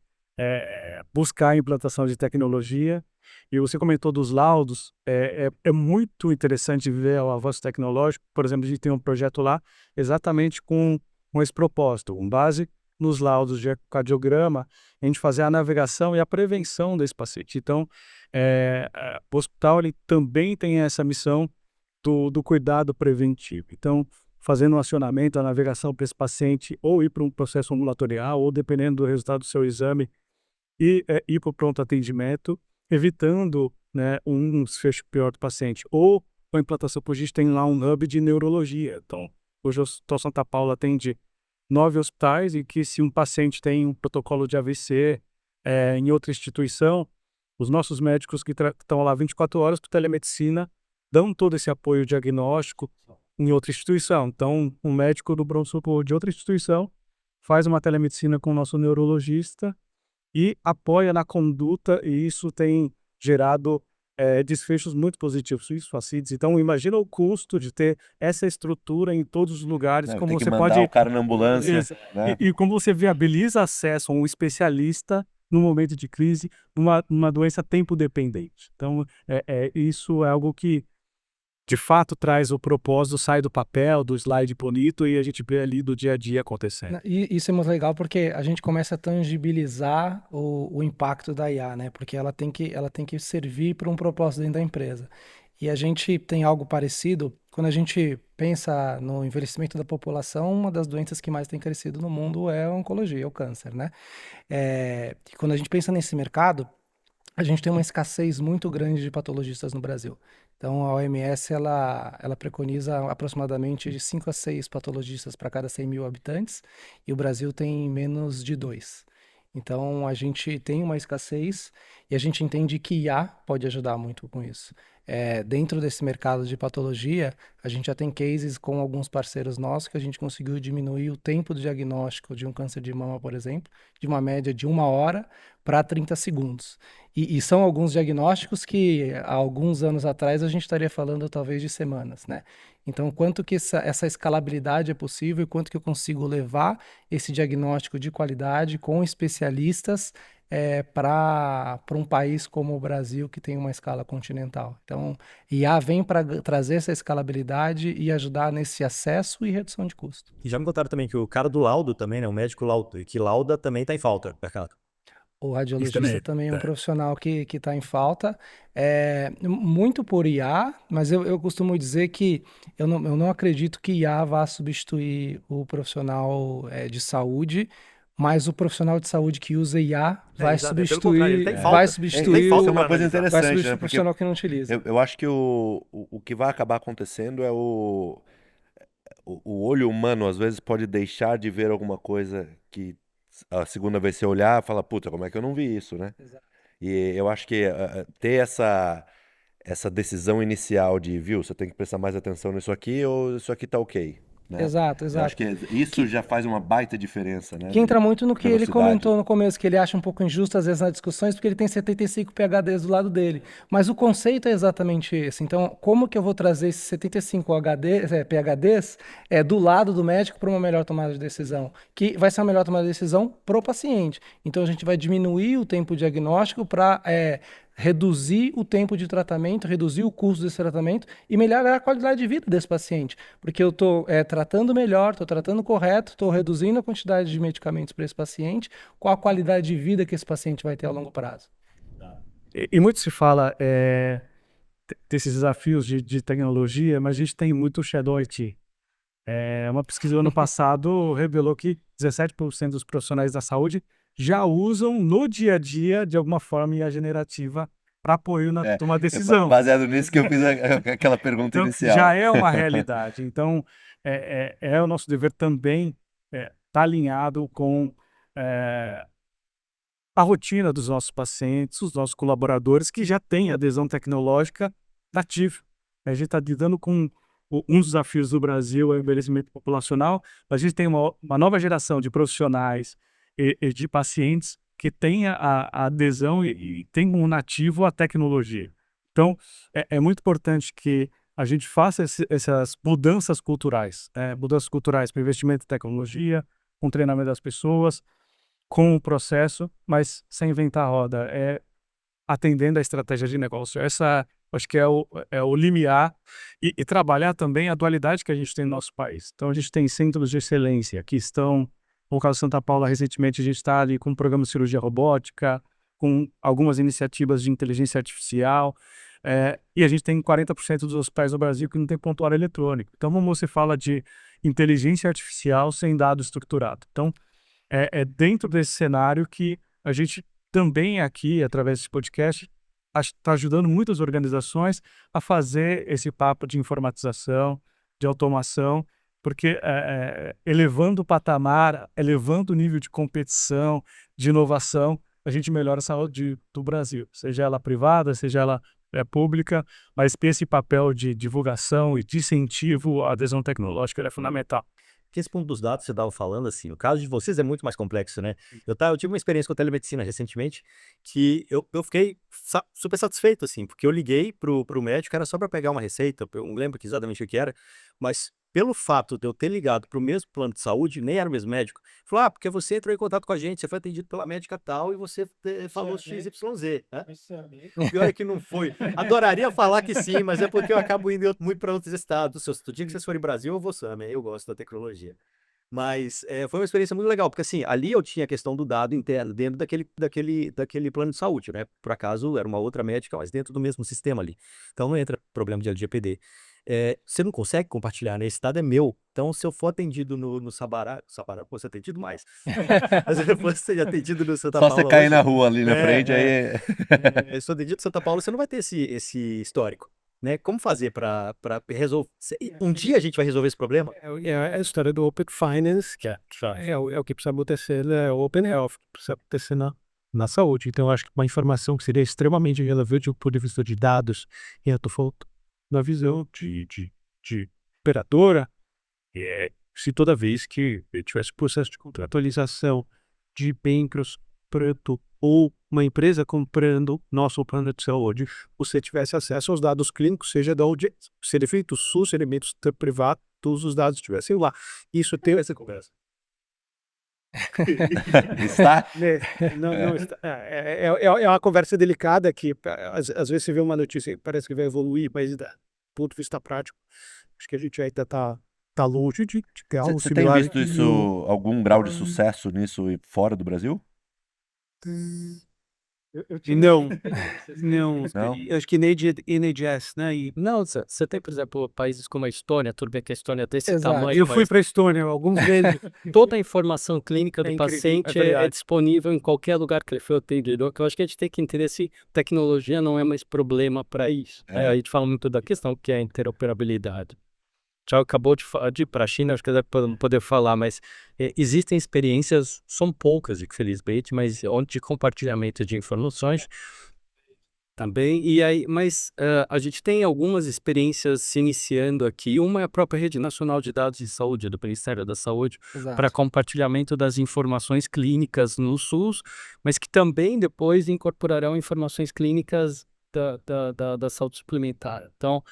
buscar a implantação de tecnologia. E você comentou dos laudos, é muito interessante ver o avanço tecnológico. Por exemplo, a gente tem um projeto lá exatamente com esse propósito, com base nos laudos de ecocardiograma, a gente fazer a navegação e a prevenção desse paciente. Então, o hospital ele também tem essa missão do cuidado preventivo. Então, fazendo um acionamento, a navegação para esse paciente, ou ir para um processo ambulatorial, ou dependendo do resultado do seu exame, ir para o pronto atendimento, evitando, né, um desfecho pior do paciente. Ou a implantação, porque a gente tem lá um hub de neurologia. Então, hoje o Hospital Santa Paula atende 9 hospitais e que se um paciente tem um protocolo de AVC em outra instituição, os nossos médicos que estão lá 24 horas por telemedicina dão todo esse apoio diagnóstico em outra instituição. Então, um médico do pronto-socorro de outra instituição faz uma telemedicina com o nosso neurologista e apoia na conduta, e isso tem gerado desfechos muito positivos. Isso, FACIDs. Então, imagina o custo de ter essa estrutura em todos os lugares, como Tem que você mandar pode... o cara na ambulância, Isso. né? E como você viabiliza acesso a um especialista no momento de crise, numa doença tempo-dependente. Então, isso é algo que, de fato, traz o propósito, sai do papel, do slide bonito, e a gente vê ali do dia a dia acontecendo. E isso é muito legal porque a gente começa a tangibilizar o impacto da IA, né? Porque ela tem que servir para um propósito dentro da empresa. E a gente tem algo parecido quando a gente pensa no envelhecimento da população. Uma das doenças que mais tem crescido no mundo é a oncologia, é o câncer, né? E quando a gente pensa nesse mercado, a gente tem uma escassez muito grande de patologistas no Brasil. Então, a OMS ela preconiza aproximadamente de 5 a 6 patologistas para cada 100 mil habitantes, e o Brasil tem menos de 2. Então, a gente tem uma escassez e a gente entende que IA pode ajudar muito com isso. Dentro desse mercado de patologia, a gente já tem cases com alguns parceiros nossos que a gente conseguiu diminuir o tempo do diagnóstico de um câncer de mama, por exemplo, de uma média de 1 hora para 30 segundos. E são alguns diagnósticos que há alguns anos atrás a gente estaria falando talvez de semanas, né? Então, quanto que essa escalabilidade é possível e quanto que eu consigo levar esse diagnóstico de qualidade com especialistas para um país como o Brasil, que tem uma escala continental. Então, IA vem para trazer essa escalabilidade e ajudar nesse acesso e redução de custo. E já me contaram também que o cara do laudo também, né? O médico laudo, que lauda também tá em falta no mercado. O radiologista também, também é um profissional que está em falta, muito por IA, mas eu costumo dizer que eu não acredito que IA vá substituir o profissional de saúde, mas o profissional de saúde que usa IA vai exato, pelo contrário, ele substituir, tem vai falta. substituir, Tem falta Isso é uma pra coisa analisar. vai interessante, substituir né? o Porque profissional que não utiliza. eu acho que o que vai acabar acontecendo é o olho humano, às vezes, pode deixar de ver alguma coisa que a segunda vez você olhar, fala, puta, como é que eu não vi isso, né? Exato. E eu acho que ter essa decisão inicial de, viu, você tem que prestar mais atenção nisso aqui ou isso aqui tá ok, né? Exato, Eu acho exato. que isso já faz uma baita diferença, né? Que entra De muito no que ele velocidade. comentou no começo, que ele acha um pouco injusto às vezes nas discussões, porque ele tem 75 PhDs do lado dele. Mas o conceito é exatamente esse. Então, como que eu vou trazer esses 75 PhDs do lado do médico para uma melhor tomada de decisão? Que vai ser uma melhor tomada de decisão pro paciente. Então, a gente vai diminuir o tempo diagnóstico para reduzir o tempo de tratamento, reduzir o custo desse tratamento e melhorar a qualidade de vida desse paciente. Porque eu estou tratando melhor, estou tratando correto, estou reduzindo a quantidade de medicamentos para esse paciente, qual a qualidade de vida que esse paciente vai ter a longo prazo. E muito se fala desses desafios de tecnologia, mas a gente tem muito Shadow IT. Uma pesquisa do ano passado revelou que 17% dos profissionais da saúde já usam no dia a dia, de alguma forma, IA generativa para apoio na tomada de decisão. Baseado nisso que eu fiz aquela pergunta Então, inicial. já é uma realidade. Então, é o nosso dever também estar alinhado com a rotina dos nossos pacientes, os nossos colaboradores que já têm adesão tecnológica nativa. A gente está lidando com um dos desafios do Brasil, é o envelhecimento populacional. A gente tem uma nova geração de profissionais e de pacientes que têm a adesão e tem um nativo à tecnologia. Então, é muito importante que a gente faça essas mudanças culturais para investimento em tecnologia, com treinamento das pessoas, com o processo, mas sem inventar a roda, atendendo à estratégia de negócio. Essa, acho que é o limiar e trabalhar também a dualidade que a gente tem no nosso país. Então, a gente tem centros de excelência que estão, no caso de Santa Paula, recentemente a gente está ali com um programa de cirurgia robótica, com algumas iniciativas de inteligência artificial, e a gente tem 40% dos hospitais do Brasil que não tem prontuário eletrônico. Então, como você fala de inteligência artificial sem dado estruturado? Então, é dentro desse cenário que a gente também aqui, através desse podcast, está ajudando muitas organizações a fazer esse papo de informatização, de automação, porque elevando o patamar, elevando o nível de competição, de inovação, a gente melhora a saúde do Brasil, seja ela privada, seja ela pública, mas esse papel de divulgação e de incentivo à adesão tecnológica é fundamental. Porque esse ponto dos dados que você estava falando, assim, o caso de vocês é muito mais complexo, né? Eu tive uma experiência com telemedicina recentemente que eu fiquei super satisfeito, assim, porque eu liguei pro médico, era só para pegar uma receita, eu não lembro exatamente o que era, mas pelo fato de eu ter ligado pro mesmo plano de saúde, nem era o mesmo médico, falou, porque você entrou em contato com a gente, você foi atendido pela médica tal e você falou XYZ, né? O pior é que não foi. Adoraria falar que sim, mas é porque eu acabo indo muito para outros estados. O dia que vocês forem em Brasil, eu vou Summer, eu gosto da tecnologia. Mas foi uma experiência muito legal, porque assim, ali eu tinha a questão do dado interno, dentro daquele plano de saúde, né? Por acaso era uma outra médica, mas dentro do mesmo sistema ali. Então não entra problema de LGPD. Você não consegue compartilhar, né? Esse dado é meu. Então, se eu for atendido no Sabará, pode ser atendido mais. Mas se eu fosse atendido no Santa Só Paula você cair hoje, na rua ali na frente, aí... se eu atendido no Santa Paula, você não vai ter esse histórico. Né? Como fazer para resolver? Um dia a gente vai resolver esse problema? É a história do Open Finance, que é o que precisa acontecer, o Open Health, que precisa acontecer na saúde. Então, eu acho que uma informação que seria extremamente relevante do ponto de vista de dados, e eu estou falando na visão de operadora, se toda vez que tivesse processo de contratualização de bem grosso preto ou uma empresa comprando nosso plano de saúde, você tivesse acesso aos dados clínicos, seja da onde seria feito o SUS, elementos privados, todos os dados estivessem lá. Isso tem essa conversa. Está? Não está. É uma conversa delicada que, às vezes, você vê uma notícia e parece que vai evoluir, mas, do ponto de vista prático, acho que a gente ainda está longe de ter algo Você tem similar. visto isso, algum grau de sucesso nisso e fora do Brasil? Não, Não? eu acho que NHS, né? Não, você tem, por exemplo, países como a Estônia, tudo bem que a Estônia é desse Exato. tamanho, Eu fui mas para a Estônia alguns vezes. toda a informação clínica do É incrível, paciente é é verdade. disponível em qualquer lugar que ele for atendidor, que eu acho que a gente tem que entender se tecnologia não é mais problema para isso. É. A gente fala muito da questão que é a interoperabilidade. Já acabou de ir para a China, acho que deve poder falar, mas existem experiências, são poucas, infelizmente, mas onde de compartilhamento de informações também. E aí, mas a gente tem algumas experiências se iniciando aqui. Uma é a própria Rede Nacional de Dados de Saúde do Ministério da Saúde para Exato. compartilhamento das informações clínicas no SUS, mas que também depois incorporarão informações clínicas da saúde suplementar. Então,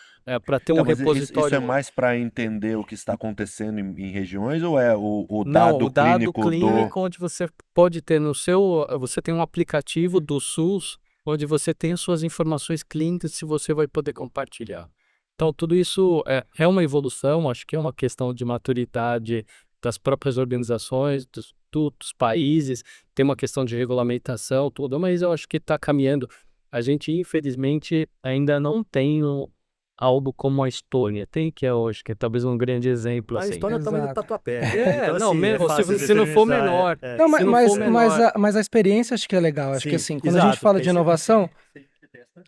para ter um Então, mas isso é repositório. mais para entender o que está acontecendo em regiões ou é o Não, dado o dado clínico clínico onde você pode ter no seu, você tem um aplicativo do SUS onde você tem as suas informações clínicas se você vai poder compartilhar. Então, tudo isso é uma evolução, acho que é uma questão de maturidade das próprias organizações, dos países, tem uma questão de regulamentação, tudo, mas eu acho que está caminhando. A gente, infelizmente, ainda não tem algo como a Estônia tem, que é hoje, que é talvez um grande exemplo, A assim. história é o tamanho do Exato. Tatuapé. Não, assim, mesmo, fácil de se não for diferenciar, menor. Não, Se não for menor. mas a experiência acho que é legal. Acho que Sim, assim, quando a gente exato, fala de tem sempre- inovação,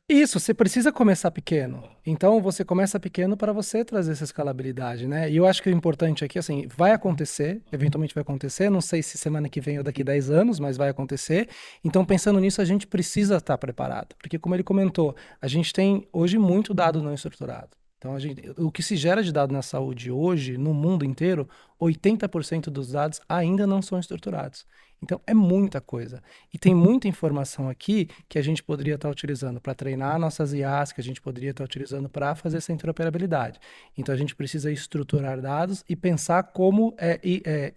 isso, você precisa começar pequeno. Então, você começa pequeno para você trazer essa escalabilidade, né? E eu acho que o importante aqui, assim, vai acontecer, eventualmente vai acontecer, não sei se semana que vem ou daqui 10 anos, mas vai acontecer. Então, pensando nisso, a gente precisa estar preparado. Porque, como ele comentou, a gente tem hoje muito dado não estruturado. Então, o que se gera de dado na saúde hoje, no mundo inteiro, 80% dos dados ainda não são estruturados. Então, é muita coisa. E tem muita informação aqui que a gente poderia estar utilizando para treinar nossas IAs, que a gente poderia estar utilizando para fazer essa interoperabilidade. Então, a gente precisa estruturar dados e pensar como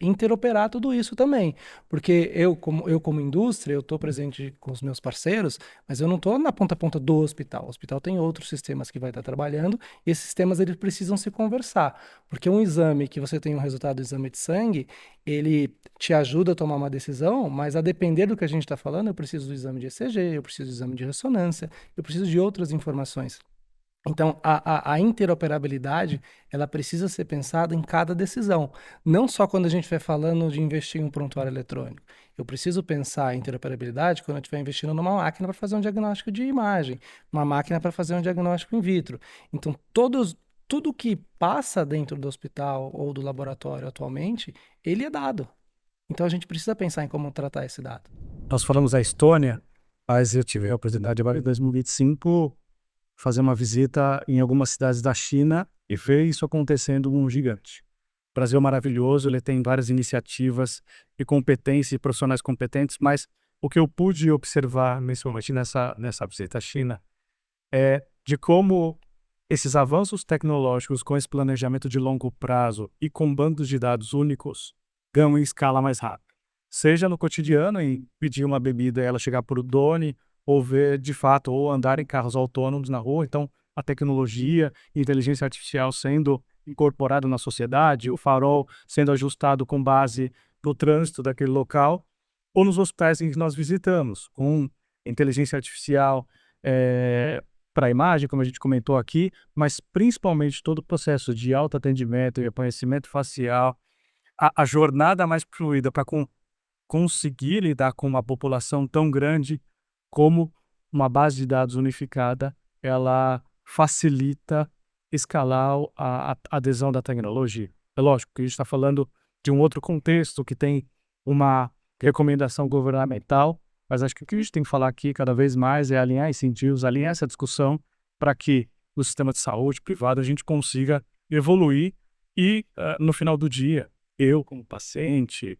interoperar tudo isso também. Porque eu como indústria, eu estou presente com os meus parceiros, mas eu não estou na ponta a ponta do hospital. O hospital tem outros sistemas que vai estar trabalhando e esses sistemas eles precisam se conversar. Porque um exame que você tem um resultado do exame de sangue, ele te ajuda a tomar uma decisão, mas a depender do que a gente está falando, eu preciso do exame de ECG, eu preciso do exame de ressonância, eu preciso de outras informações. Então, a interoperabilidade, ela precisa ser pensada em cada decisão. Não só quando a gente vai falando de investir em um prontuário eletrônico. Eu preciso pensar a interoperabilidade quando eu estiver investindo numa máquina para fazer um diagnóstico de imagem, uma máquina para fazer um diagnóstico in vitro. Então, tudo que passa dentro do hospital ou do laboratório atualmente, ele é dado. Então, a gente precisa pensar em como tratar esse dado. Nós falamos da Estônia, mas eu tive a oportunidade agora em 2025 fazer uma visita em algumas cidades da China e ver isso acontecendo um gigante. O Brasil é maravilhoso, ele tem várias iniciativas e competências e profissionais competentes, mas o que eu pude observar, principalmente nessa visita à China, é de como esses avanços tecnológicos com esse planejamento de longo prazo e com bancos de dados únicos ganham em escala mais rápida. Seja no cotidiano, em pedir uma bebida e ela chegar por drone, ou ver de fato, ou andar em carros autônomos na rua. Então, a tecnologia e inteligência artificial sendo incorporada na sociedade, o farol sendo ajustado com base no trânsito daquele local, ou nos hospitais em que nós visitamos, com inteligência artificial para a imagem, como a gente comentou aqui, mas principalmente todo o processo de autoatendimento e reconhecimento facial, a jornada mais fluida para conseguir lidar com uma população tão grande como uma base de dados unificada, ela facilita escalar a adesão da tecnologia. É lógico que a gente está falando de um outro contexto que tem uma recomendação governamental, mas acho que o que a gente tem que falar aqui cada vez mais é alinhar incentivos, alinhar essa discussão para que no sistema de saúde privado a gente consiga evoluir e, no final do dia, eu como paciente,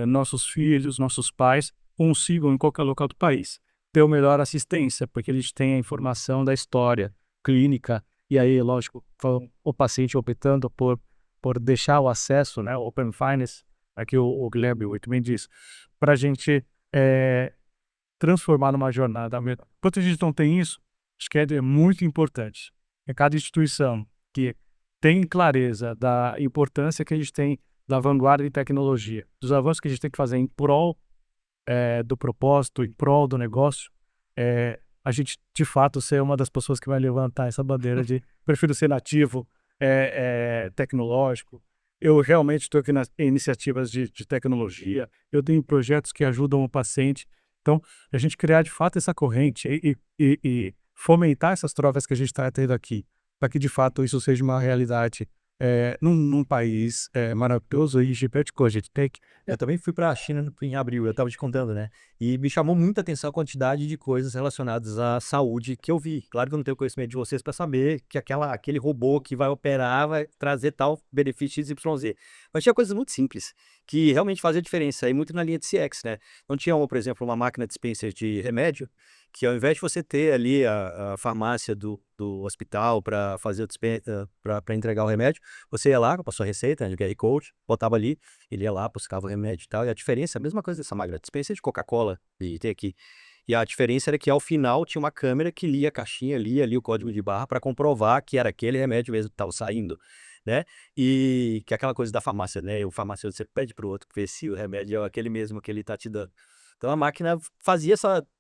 nossos filhos, nossos pais, consigam, em qualquer local do país, ter a melhor assistência, porque eles têm a informação da história clínica, e aí, lógico, o paciente optando por deixar o acesso, né, Open Finance, aqui o Guilherme muito bem disse, para a gente transformar numa jornada melhor. Enquanto a gente não tem isso, acho que é muito importante. É cada instituição que tem clareza da importância que a gente tem da vanguarda de tecnologia, dos avanços que a gente tem que fazer em prol do propósito, em prol do negócio, a gente, de fato, ser uma das pessoas que vai levantar essa bandeira de prefiro ser nativo, tecnológico. Eu realmente estou aqui nas iniciativas de tecnologia, eu tenho projetos que ajudam o paciente. Então, a gente criar, de fato, essa corrente e fomentar essas trocas que a gente está tendo aqui, para que, de fato, isso seja uma realidade num país maravilhoso e gigantesco. A gente tem que Eu também fui para a China em abril, eu estava te contando, né? E me chamou muita atenção a quantidade de coisas relacionadas à saúde que eu vi. Claro que eu não tenho conhecimento de vocês para saber que aquele robô que vai operar vai trazer tal benefício XYZ. Mas tinha coisas muito simples que realmente fazia diferença, e muito na linha de CX, né? Então tinha, por exemplo, uma máquina dispenser de remédio, que ao invés de você ter ali a farmácia do hospital para fazer para entregar o remédio, você ia lá com a sua receita, né, de QR Code, botava ali, ele ia lá, buscava o remédio e tal. E a diferença, a mesma coisa dessa máquina dispenser de Coca-Cola, e tem aqui. E a diferença era que ao final tinha uma câmera que lia a caixinha, lia ali o código de barra para comprovar que era aquele remédio mesmo que estava saindo, né? E que é aquela coisa da farmácia, né? O farmacêutico, você pede para o outro ver se o remédio é aquele mesmo que ele está te dando. Então a máquina fazia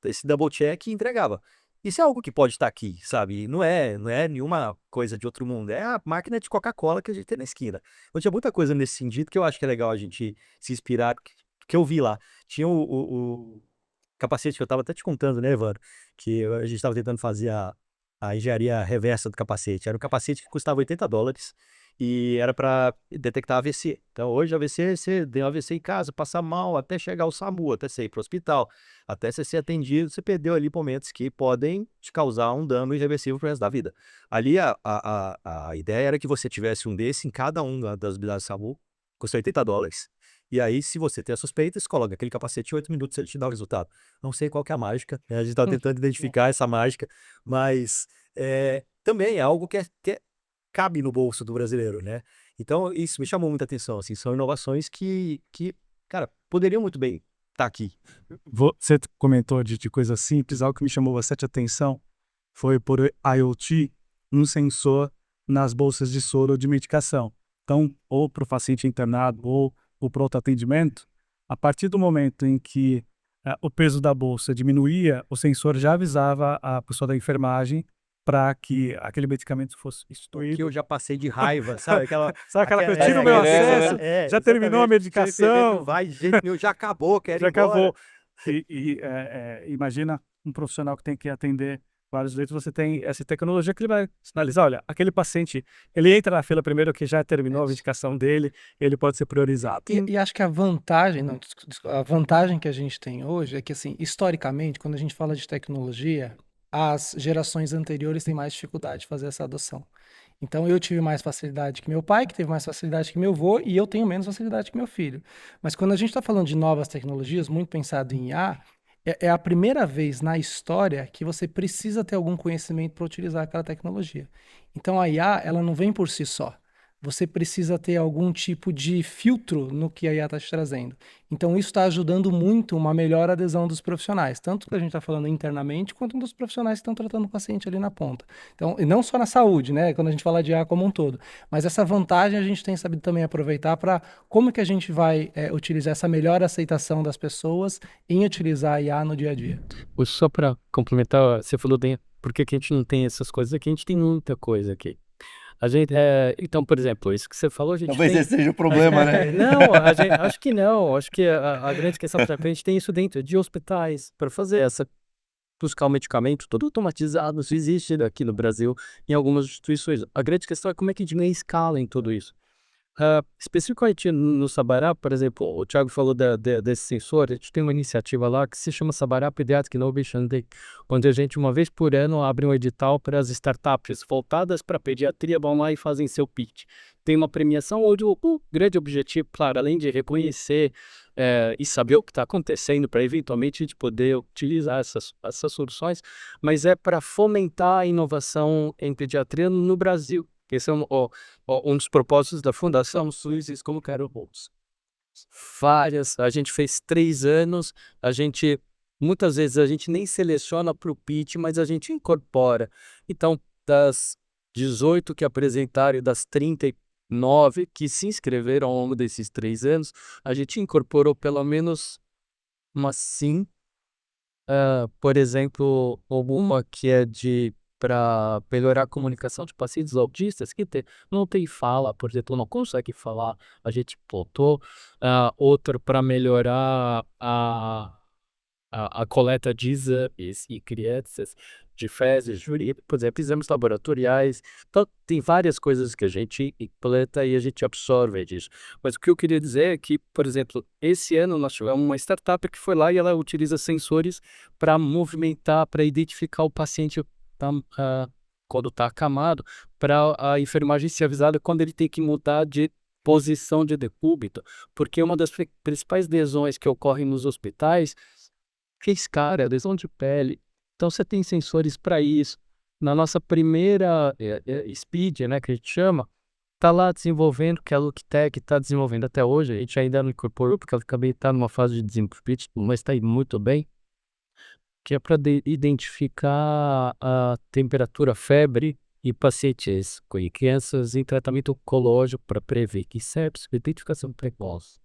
esse double check e entregava. Isso é algo que pode estar aqui, sabe? Não é nenhuma coisa de outro mundo. É a máquina de Coca-Cola que a gente tem na esquina. Então tinha muita coisa nesse sentido que eu acho que é legal a gente se inspirar, que eu vi lá. Tinha o capacete que eu estava até te contando, né, Evandro? Que a gente estava tentando fazer a engenharia reversa do capacete. Era um capacete que custava $80 e era para detectar AVC. Então, hoje, AVC, você deu AVC em casa, passa mal, até chegar ao SAMU, até você ir para o hospital, até você ser atendido, você perdeu ali momentos que podem te causar um dano irreversível pro resto da vida. Ali, a ideia era que você tivesse um desse em cada uma das unidades do SAMU, custa $80. E aí, se você tem a suspeita, você coloca aquele capacete em 8 minutos, ele te dá o resultado. Não sei qual que é a mágica, né? A gente está tentando identificar essa mágica, mas também é algo que cabe no bolso do brasileiro, né? Então, isso me chamou muita atenção, assim, são inovações que cara, poderiam muito bem estar aqui. Você comentou de coisa simples, algo que me chamou bastante atenção foi por IoT, um sensor nas bolsas de soro de medicação. Então, ou para o paciente internado ou o pronto atendimento, a partir do momento em que o peso da bolsa diminuía, o sensor já avisava a pessoa da enfermagem para que aquele medicamento fosse Que instituído. eu já passei de raiva, sabe? Sabe aquela coisa, tira o meu acesso, já terminou a medicação. Não vai de jeito nenhum, já acabou, quero Já ir embora. acabou. Imagina um profissional que tem que atender vários leitos, você tem essa tecnologia que ele vai sinalizar, olha, aquele paciente, ele entra na fila primeiro que já terminou a medicação dele, ele pode ser priorizado. E acho que a vantagem, não, a vantagem que a gente tem hoje é que, assim, historicamente, quando a gente fala de tecnologia, as gerações anteriores têm mais dificuldade de fazer essa adoção. Então, eu tive mais facilidade que meu pai, que teve mais facilidade que meu avô, e eu tenho menos facilidade que meu filho. Mas quando a gente está falando de novas tecnologias, muito pensado em IA, é a primeira vez na história que você precisa ter algum conhecimento para utilizar aquela tecnologia. Então, a IA, ela não vem por si só. Você precisa ter algum tipo de filtro no que a IA está te trazendo. Então, isso está ajudando muito uma melhor adesão dos profissionais, tanto que a gente está falando internamente, quanto dos profissionais que estão tratando o paciente ali na ponta. Então, e não só na saúde, né? Quando a gente fala de IA como um todo. Mas essa vantagem a gente tem sabido também aproveitar para como que a gente vai utilizar essa melhor aceitação das pessoas em utilizar a IA no dia a dia. Só para complementar, você falou bem, por que que a gente não tem essas coisas aqui? A gente tem muita coisa aqui. A gente, então, por exemplo, isso que você falou, a gente Talvez tem... esse seja o problema, né? Não, acho que não. Acho que a grande questão, por exemplo, a gente tem isso dentro de hospitais para fazer buscar o medicamento todo automatizado. Isso existe aqui no Brasil, em algumas instituições. A grande questão é como é que a gente ganha escala em tudo isso. Especificamente no Sabará, por exemplo, o Thiago falou desse sensor, a gente tem uma iniciativa lá que se chama Sabará Pediatric Innovation Day, onde a gente, uma vez por ano, abre um edital para as startups voltadas para pediatria, vão lá e fazem seu pitch. tem uma premiação onde o grande objetivo, claro, além de reconhecer e saber o que está acontecendo para eventualmente a gente poder utilizar essas soluções, mas é para fomentar a inovação em pediatria no Brasil. Esse é um dos propósitos da Fundação SUS como Quero Bolsa. A gente fez 3 anos, muitas vezes a gente nem seleciona para o pitch, mas a gente incorpora. Então, das 18 que apresentaram e das 39 que se inscreveram ao longo desses 3 anos, a gente incorporou pelo menos umas 5. Por exemplo, alguma que é para melhorar a comunicação de pacientes autistas que não tem fala, por exemplo, não consegue falar, a gente botou. Outra para melhorar a coleta de exames e crianças de fezes, por exemplo, exames laboratoriais. Então, tem várias coisas que a gente implanta e a gente absorve disso. Mas o que eu queria dizer é que, por exemplo, esse ano nós tivemos uma startup que foi lá e ela utiliza sensores para movimentar, para identificar o paciente quando está acamado, para a enfermagem ser avisada quando ele tem que mudar de posição de decúbito, porque uma das principais lesões que ocorrem nos hospitais é escária, lesão de pele. Então você tem sensores para isso. Na nossa primeira speed, né, que a gente chama, está lá desenvolvendo, que a Looktech está desenvolvendo até hoje. A gente ainda não incorporou, porque ela também está numa fase de desenvolvimento, mas está indo muito bem, que é para identificar a temperatura, febre e pacientes com crianças em tratamento oncológico para prever que sepsis, identificação precoce.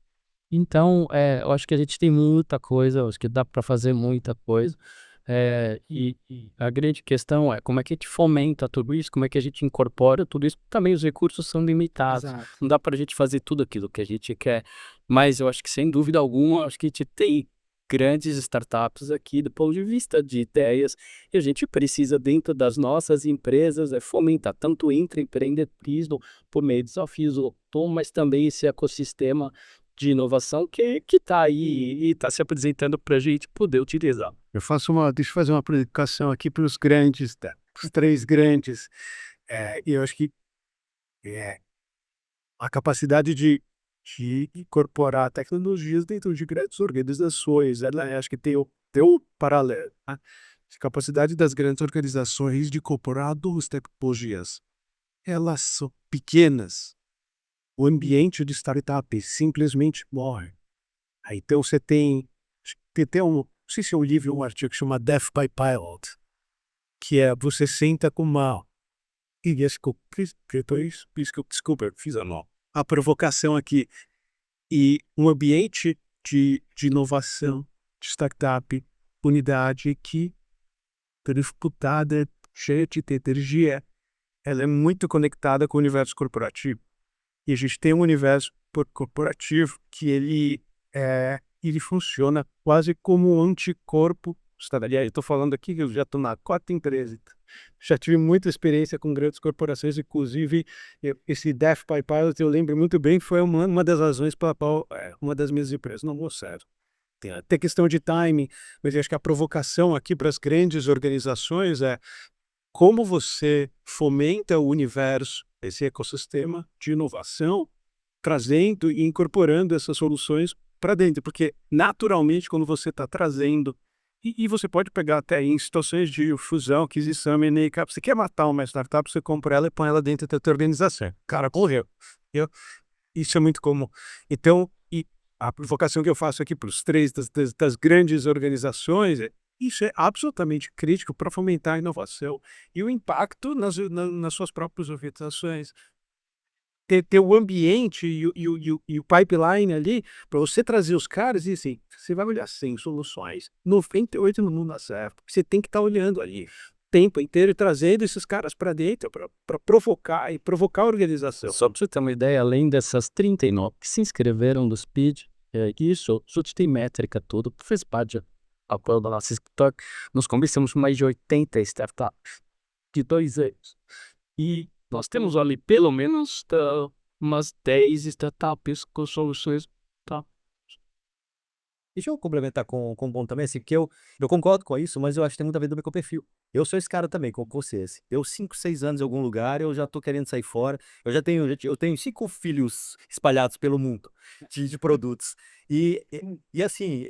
Então, eu acho que a gente tem muita coisa, acho que dá para fazer muita coisa. E a grande questão é como é que a gente fomenta tudo isso, como é que a gente incorpora tudo isso. Também os recursos são limitados, Exato. não dá para a gente fazer tudo aquilo que a gente quer. Mas eu acho que, sem dúvida alguma, acho que a gente tem grandes startups aqui do ponto de vista de ideias, e a gente precisa, dentro das nossas empresas, fomentar tanto o intraempreendedorismo por meio de desafios autônomos, mas também esse ecossistema de inovação que está aí e está se apresentando para a gente poder utilizar. Deixa eu fazer uma provocação aqui para os grandes, tá? Os 3 grandes. E eu acho que a capacidade de incorporar tecnologias dentro de grandes organizações, acho que tem o paralelo. Tá? A capacidade das grandes organizações de incorporar 2 tecnologias. Elas são pequenas. O ambiente de startup simplesmente morre. Aí, então você tem não sei se é um livro ou um artigo que chama Death by Pilot, que é você senta com uma... Desculpa, fiz a provocação aqui. E um ambiente de inovação, de startup, unidade que está disputada, cheia de energia, ela é muito conectada com o universo corporativo. E a gente tem um universo corporativo que ele funciona quase como um anticorpo. Eu estou falando aqui que eu já estou na 4ª empresa. Já tive muita experiência com grandes corporações, inclusive esse Death by Pilot, eu lembro muito bem, foi uma das razões pela qual uma das minhas empresas não deu certo. Tem até questão de timing, mas eu acho que a provocação aqui para as grandes organizações é como você fomenta o universo, esse ecossistema de inovação, trazendo e incorporando essas soluções para dentro, porque naturalmente quando você está trazendo, e você pode pegar até em situações de fusão, aquisição, M&A, você quer matar uma startup, você compra ela e põe ela dentro da tua organização. Cara, correu. Isso é muito comum. Então, e a provocação que eu faço aqui para os 3 das grandes organizações isso é absolutamente crítico para fomentar a inovação e o impacto nas suas próprias organizações. Ter o ambiente e o pipeline ali para você trazer os caras e assim, você vai olhar 100 soluções, 98 não dá certo. Você tem que estar olhando ali o tempo inteiro e trazendo esses caras para dentro para provocar a organização. Só para você ter uma ideia, além dessas 39 que se inscreveram no Speed, isso, a gente tem métrica tudo, fez parte do apoio da nossa escritório. Nós conversamos com mais de 80 startups de 2 anos. E nós temos ali pelo menos umas 10 startups com soluções. Tá? Deixa eu complementar com o ponto também, assim, que eu concordo com isso, mas eu acho que tem muito a ver também com o perfil. Eu sou esse cara também, como vocês. Deu 5, 6 anos em algum lugar, eu já tô querendo sair fora. Eu tenho 5 filhos espalhados pelo mundo de produtos. E assim,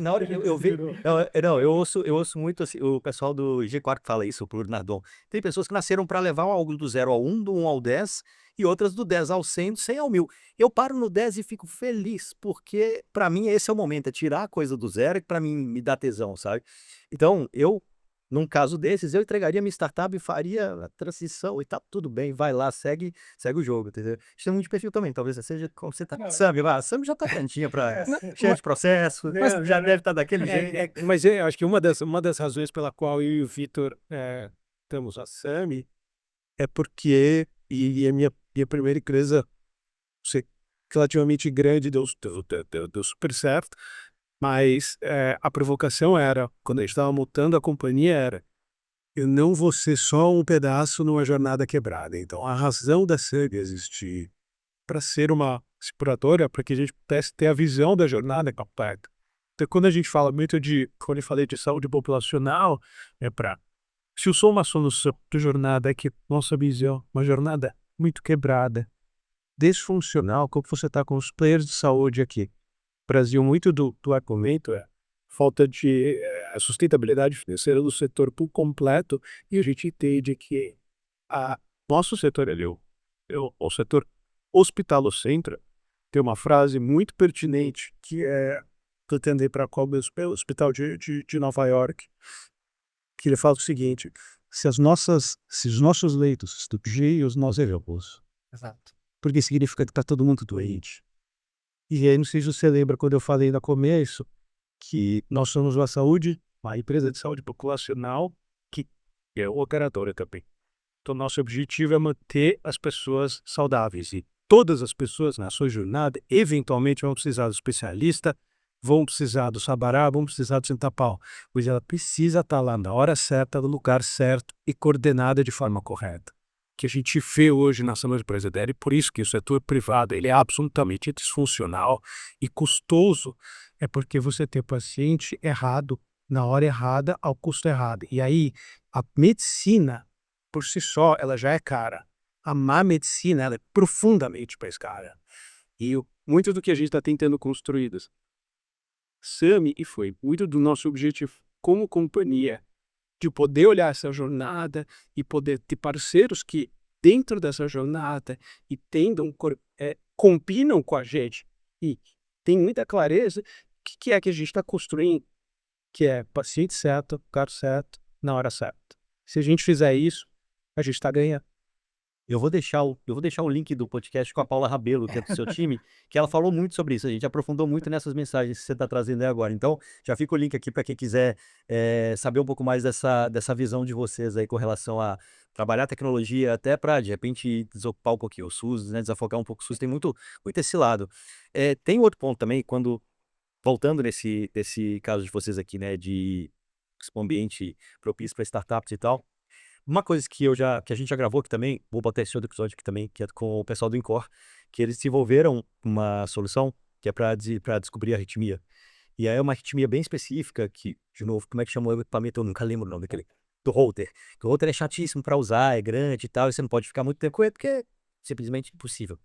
na hora que eu vejo. Não, eu ouço muito assim, o pessoal do G4 que fala isso, pro Nardon. Tem pessoas que nasceram para levar algo do 0 ao 1, do 1 ao 10, e outras do 10 ao 100, do 100 ao 1000. Eu paro no 10 e fico feliz, porque para mim esse é o momento, é tirar a coisa do zero, que para mim me dá tesão, sabe? Então, num caso desses, eu entregaria minha startup e faria a transição e tá tudo bem, vai lá, segue o jogo, entendeu? Isso é muito de perfil também, talvez seja como você tá. Sammy, lá, Sammy já tá prontinha para cheio de processo, já deve estar daquele jeito. Mas eu acho que uma das razões pela qual eu e o Vitor estamos a Sami é porque a minha primeira empresa ser relativamente grande deu super certo, mas a provocação era, quando a gente estava montando a companhia, era eu não vou ser só um pedaço numa jornada quebrada. Então, a razão da Sami existir para ser uma exploradora, para que a gente pudesse ter a visão da jornada completa. Então, quando a gente fala muito quando eu falei de saúde populacional, é para, se eu sou uma solução de jornada, é que nossa visão, uma jornada muito quebrada, disfuncional, como você está com os players de saúde aqui. Brasil, muito do argumento é falta de sustentabilidade financeira do setor por completo, e a gente entende que nosso setor ali, o setor hospitalocêntrico, tem uma frase muito pertinente que eu atendei para o Hospital de Nova York, que ele fala o seguinte: se os nossos leitos estão cheios, nós erramos. Exato. Porque significa que está todo mundo doente. E aí, não sei se você lembra quando eu falei no começo que nós somos uma empresa de saúde populacional que é operadora também. Então, nosso objetivo é manter as pessoas saudáveis. E todas as pessoas na sua jornada, eventualmente, vão precisar do especialista, vão precisar do sabará, vão precisar do centapau. Pois ela precisa estar lá na hora certa, no lugar certo e coordenada de forma correta. Que a gente vê hoje na saúde brasileira, e por isso que o setor privado ele é absolutamente disfuncional e custoso, é porque você tem o paciente errado, na hora errada, ao custo errado. E aí, a medicina, por si só, ela já é cara. A má medicina, ela é profundamente mais cara. E muito do que a gente está tentando construir, Sami, e foi muito do nosso objetivo como companhia, de poder olhar essa jornada e poder ter parceiros que, dentro dessa jornada, combinam com a gente e tem muita clareza que é que a gente está construindo, que é paciente certo, lugar certo, na hora certa. Se a gente fizer isso, a gente está ganhando. Eu vou deixar o link do podcast com a Paula Rabelo, que é do seu time, que ela falou muito sobre isso. A gente aprofundou muito nessas mensagens que você está trazendo aí agora. Então, já fica o link aqui para quem quiser saber um pouco mais dessa visão de vocês aí com relação a trabalhar tecnologia, até para, de repente, desocupar um pouquinho o SUS, né, desafogar um pouco o SUS. Tem muito esse lado. Tem outro ponto também, voltando nesse caso de vocês aqui, né, de um ambiente propício para startups e tal. Uma coisa que a gente já gravou aqui também, vou botar esse outro episódio aqui também, que é com o pessoal do Incor, que eles desenvolveram uma solução que é para descobrir a arritmia. E aí é uma arritmia bem específica, que, de novo, como é que chamou o equipamento? Eu nunca lembro o nome daquele. Do Holter. Que o Holter é chatíssimo para usar, é grande e tal, e você não pode ficar muito tempo com ele, porque é simplesmente impossível.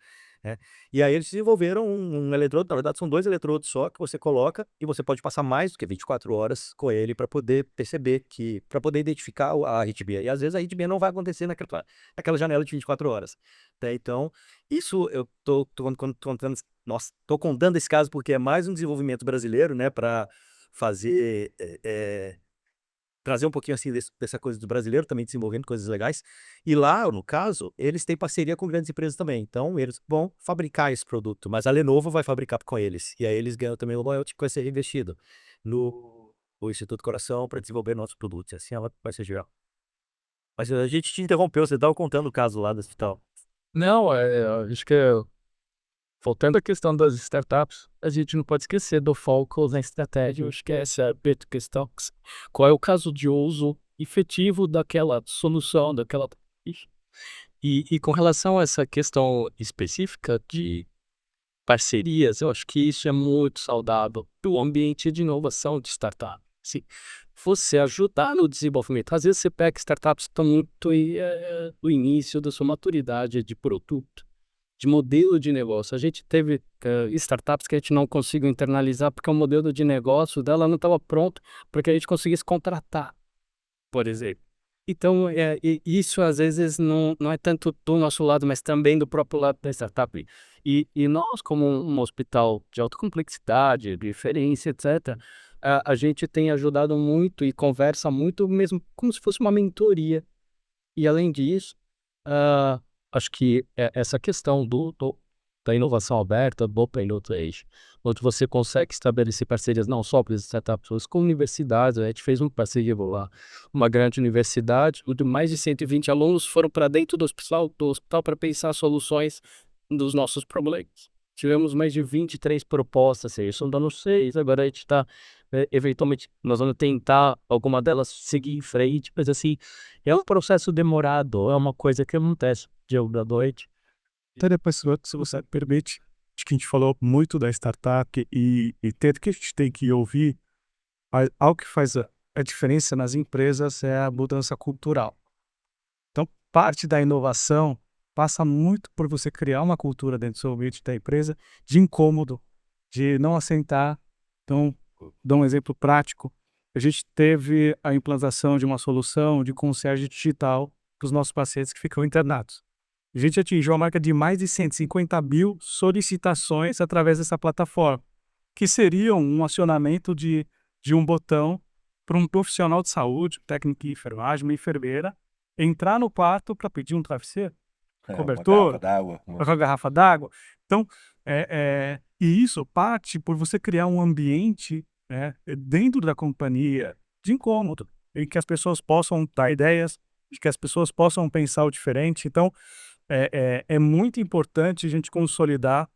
Né? E aí eles desenvolveram um eletrodo, na verdade são 2 eletrodos só que você coloca e você pode passar mais do que 24 horas com ele para poder perceber para poder identificar a arritmia. E às vezes a arritmia não vai acontecer naquela janela de 24 horas. Né? Então, isso eu tô contando, nossa, tô contando esse caso porque é mais um desenvolvimento brasileiro, né, para fazer trazer um pouquinho assim dessa coisa do brasileiro também desenvolvendo coisas legais. E lá, no caso, eles têm parceria com grandes empresas também. Então, eles vão fabricar esse produto, mas a Lenovo vai fabricar com eles. E aí eles ganham também o royalty que vai ser investido no Instituto Coração para desenvolver nossos produtos. E assim ela vai ser geral. Mas a gente te interrompeu, você estava contando o caso lá do hospital. Não, acho que voltando à questão das startups, a gente não pode esquecer do foco na estratégia. Acho que essa é a bit questão. Qual é o caso de uso efetivo daquela solução, daquela... E com relação a essa questão específica de parcerias, eu acho que isso é muito saudável para o ambiente de inovação de startup. Sim. você ajudar no desenvolvimento. Às vezes você pega startups que estão muito no início da sua maturidade de produto, de modelo de negócio. A gente teve startups que a gente não conseguiu internalizar porque o modelo de negócio dela não estava pronto para que a gente conseguisse contratar, por exemplo. Então, isso às vezes não é tanto do nosso lado, mas também do próprio lado da startup. E nós, como um hospital de alta complexidade, de referência, etc., a gente tem ajudado muito e conversa muito mesmo como se fosse uma mentoria. E além disso, ah, acho que essa questão da inovação aberta, do Open Innovation, onde você consegue estabelecer parcerias não só para as startups, mas com universidades. A gente fez uma parceria lá, uma grande universidade, onde mais de 120 alunos foram para dentro do hospital para pensar soluções dos nossos problemas. Tivemos mais de 23 propostas, são dando 6, agora a gente está, eventualmente, nós vamos tentar alguma delas seguir em frente, mas assim, é um processo demorado, é uma coisa que acontece dia da noite. Até depois, se você me permite, acho que a gente falou muito da startup e tanto que a gente tem que ouvir, algo que faz a diferença nas empresas é a mudança cultural. Então, parte da inovação passa muito por você criar uma cultura dentro do seu ambiente da empresa de incômodo, de não aceitar. Então, dou um exemplo prático. A gente teve a implantação de uma solução de concierge digital para os nossos pacientes que ficam internados. A gente atingiu a marca de mais de 150 mil solicitações através dessa plataforma, que seriam um acionamento de um botão para um profissional de saúde, técnico de enfermagem, uma enfermeira, entrar no quarto para pedir um travesseiro, cobertor, uma garrafa d'água. Então, e isso parte por você criar um ambiente, né, dentro da companhia de incômodo, em que as pessoas possam dar ideias, de que as pessoas possam pensar o diferente. Então, é muito importante a gente consolidar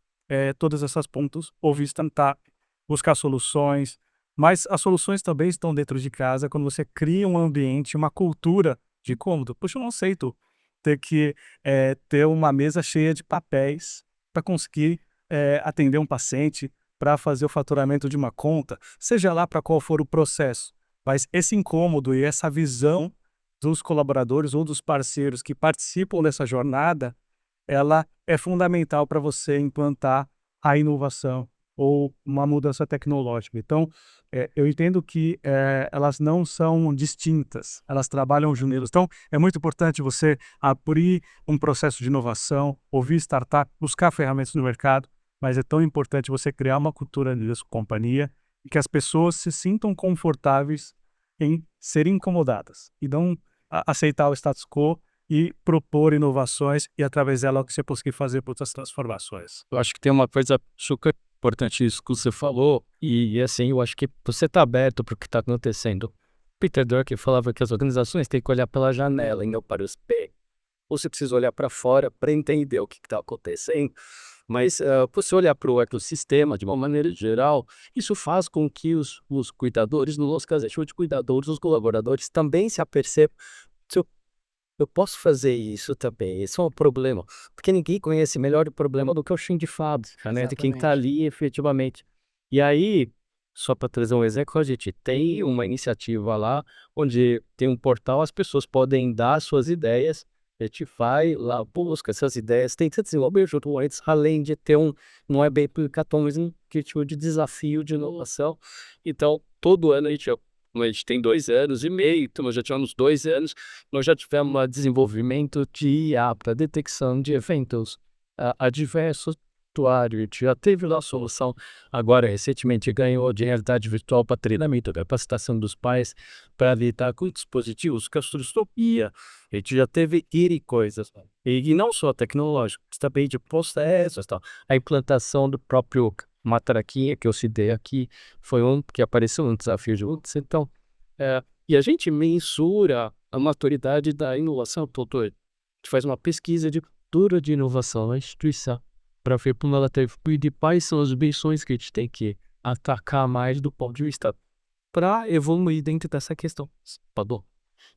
todas essas pontos, ouvir startup, buscar soluções, mas as soluções também estão dentro de casa quando você cria um ambiente, uma cultura de cômodo. Poxa, eu não aceito ter que ter uma mesa cheia de papéis para conseguir atender um paciente, para fazer o faturamento de uma conta, seja lá para qual for o processo. Mas esse incômodo e essa visão dos colaboradores ou dos parceiros que participam dessa jornada, ela é fundamental para você implantar a inovação ou uma mudança tecnológica. Então, eu entendo que elas não são distintas, elas trabalham juntas. Então, é muito importante você abrir um processo de inovação, ouvir startup, buscar ferramentas no mercado, mas é tão importante você criar uma cultura de companhia e que as pessoas se sintam confortáveis em serem incomodadas e não aceitar o status quo e propor inovações e através dela o que você conseguir fazer por outras transformações. Eu acho que tem uma coisa super importante isso que você falou, e assim, eu acho que você está aberto para o que está acontecendo. Peter Drucker falava que as organizações têm que olhar pela janela e não para os pés. Você precisa olhar para fora para entender o que está acontecendo. Mas você olhar para o ecossistema de uma maneira geral, isso faz com que os cuidadores, no nosso caso, a gente chama de cuidadores, os colaboradores também se apercebam. Se eu posso fazer isso também, isso é um problema. Porque ninguém conhece melhor o problema do que o chão de fábrica, né? De quem está ali efetivamente. E aí, só para trazer um exemplo, a gente tem uma iniciativa lá, onde tem um portal, as pessoas podem dar suas ideias. A gente vai lá, busca essas ideias, tenta desenvolver junto antes, além de ter não é bem publicatório, mas um tipo de desafio de inovação. Então, todo ano a gente tem 2 anos e meio, então nós já tivemos 2 anos, nós já tivemos desenvolvimento de IA para detecção de eventos adversos. A gente já teve lá a solução, agora recentemente ganhou de realidade virtual para treinamento, capacitação dos pais para lidar com dispositivos, claustrofobia. A gente já teve coisas, e não só tecnológico, mas também de processos, tal. A implantação do próprio matraquinha que eu citei aqui foi que apareceu um desafio de outros. Então, e a gente mensura a maturidade da inovação, doutor. A gente faz uma pesquisa de cultura de inovação na instituição, para ver como ela teve e quais são as ambições que a gente tem que atacar mais do ponto de vista para evoluir dentro dessa questão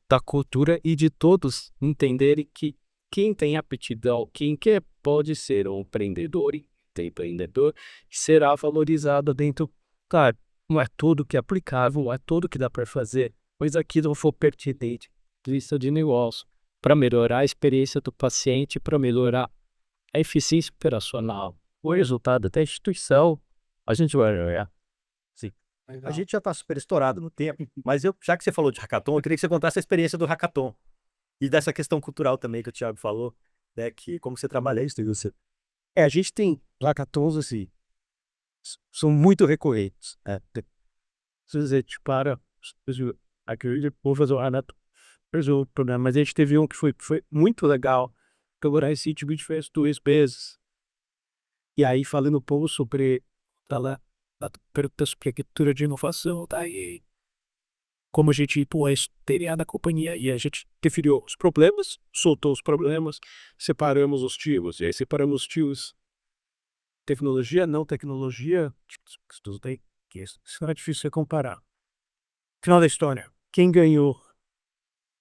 da cultura e de todos entenderem que quem tem aptidão, quem pode ser um empreendedor, será valorizado dentro. Claro, não é tudo que é aplicável, não é tudo que dá para fazer pois aquilo for pertinente do vista de negócio, para melhorar a experiência do paciente, para melhorar a eficiência operacional, o resultado da instituição, a gente vai olhar. A gente já está super estourado no tempo, mas já que você falou de hackathon, eu queria que você contasse a experiência do hackathon e dessa questão cultural também que o Thiago falou, né, que como você trabalha isso, você... A gente tem hackathons assim, são muito recorrentes. Se você para, acredito, vou fazer o hackathon, resolve o problema, mas a gente teve um que foi muito legal, que agora a gente fez 2 vezes. E aí falando um pouco sobre a perspectiva de inovação, daí como a gente teria da companhia e a gente definiu os problemas, soltou os problemas, separamos os tios, e aí separamos os tios tecnologia, não tecnologia, tudo tem que isso é difícil de comparar. Final da história, quem ganhou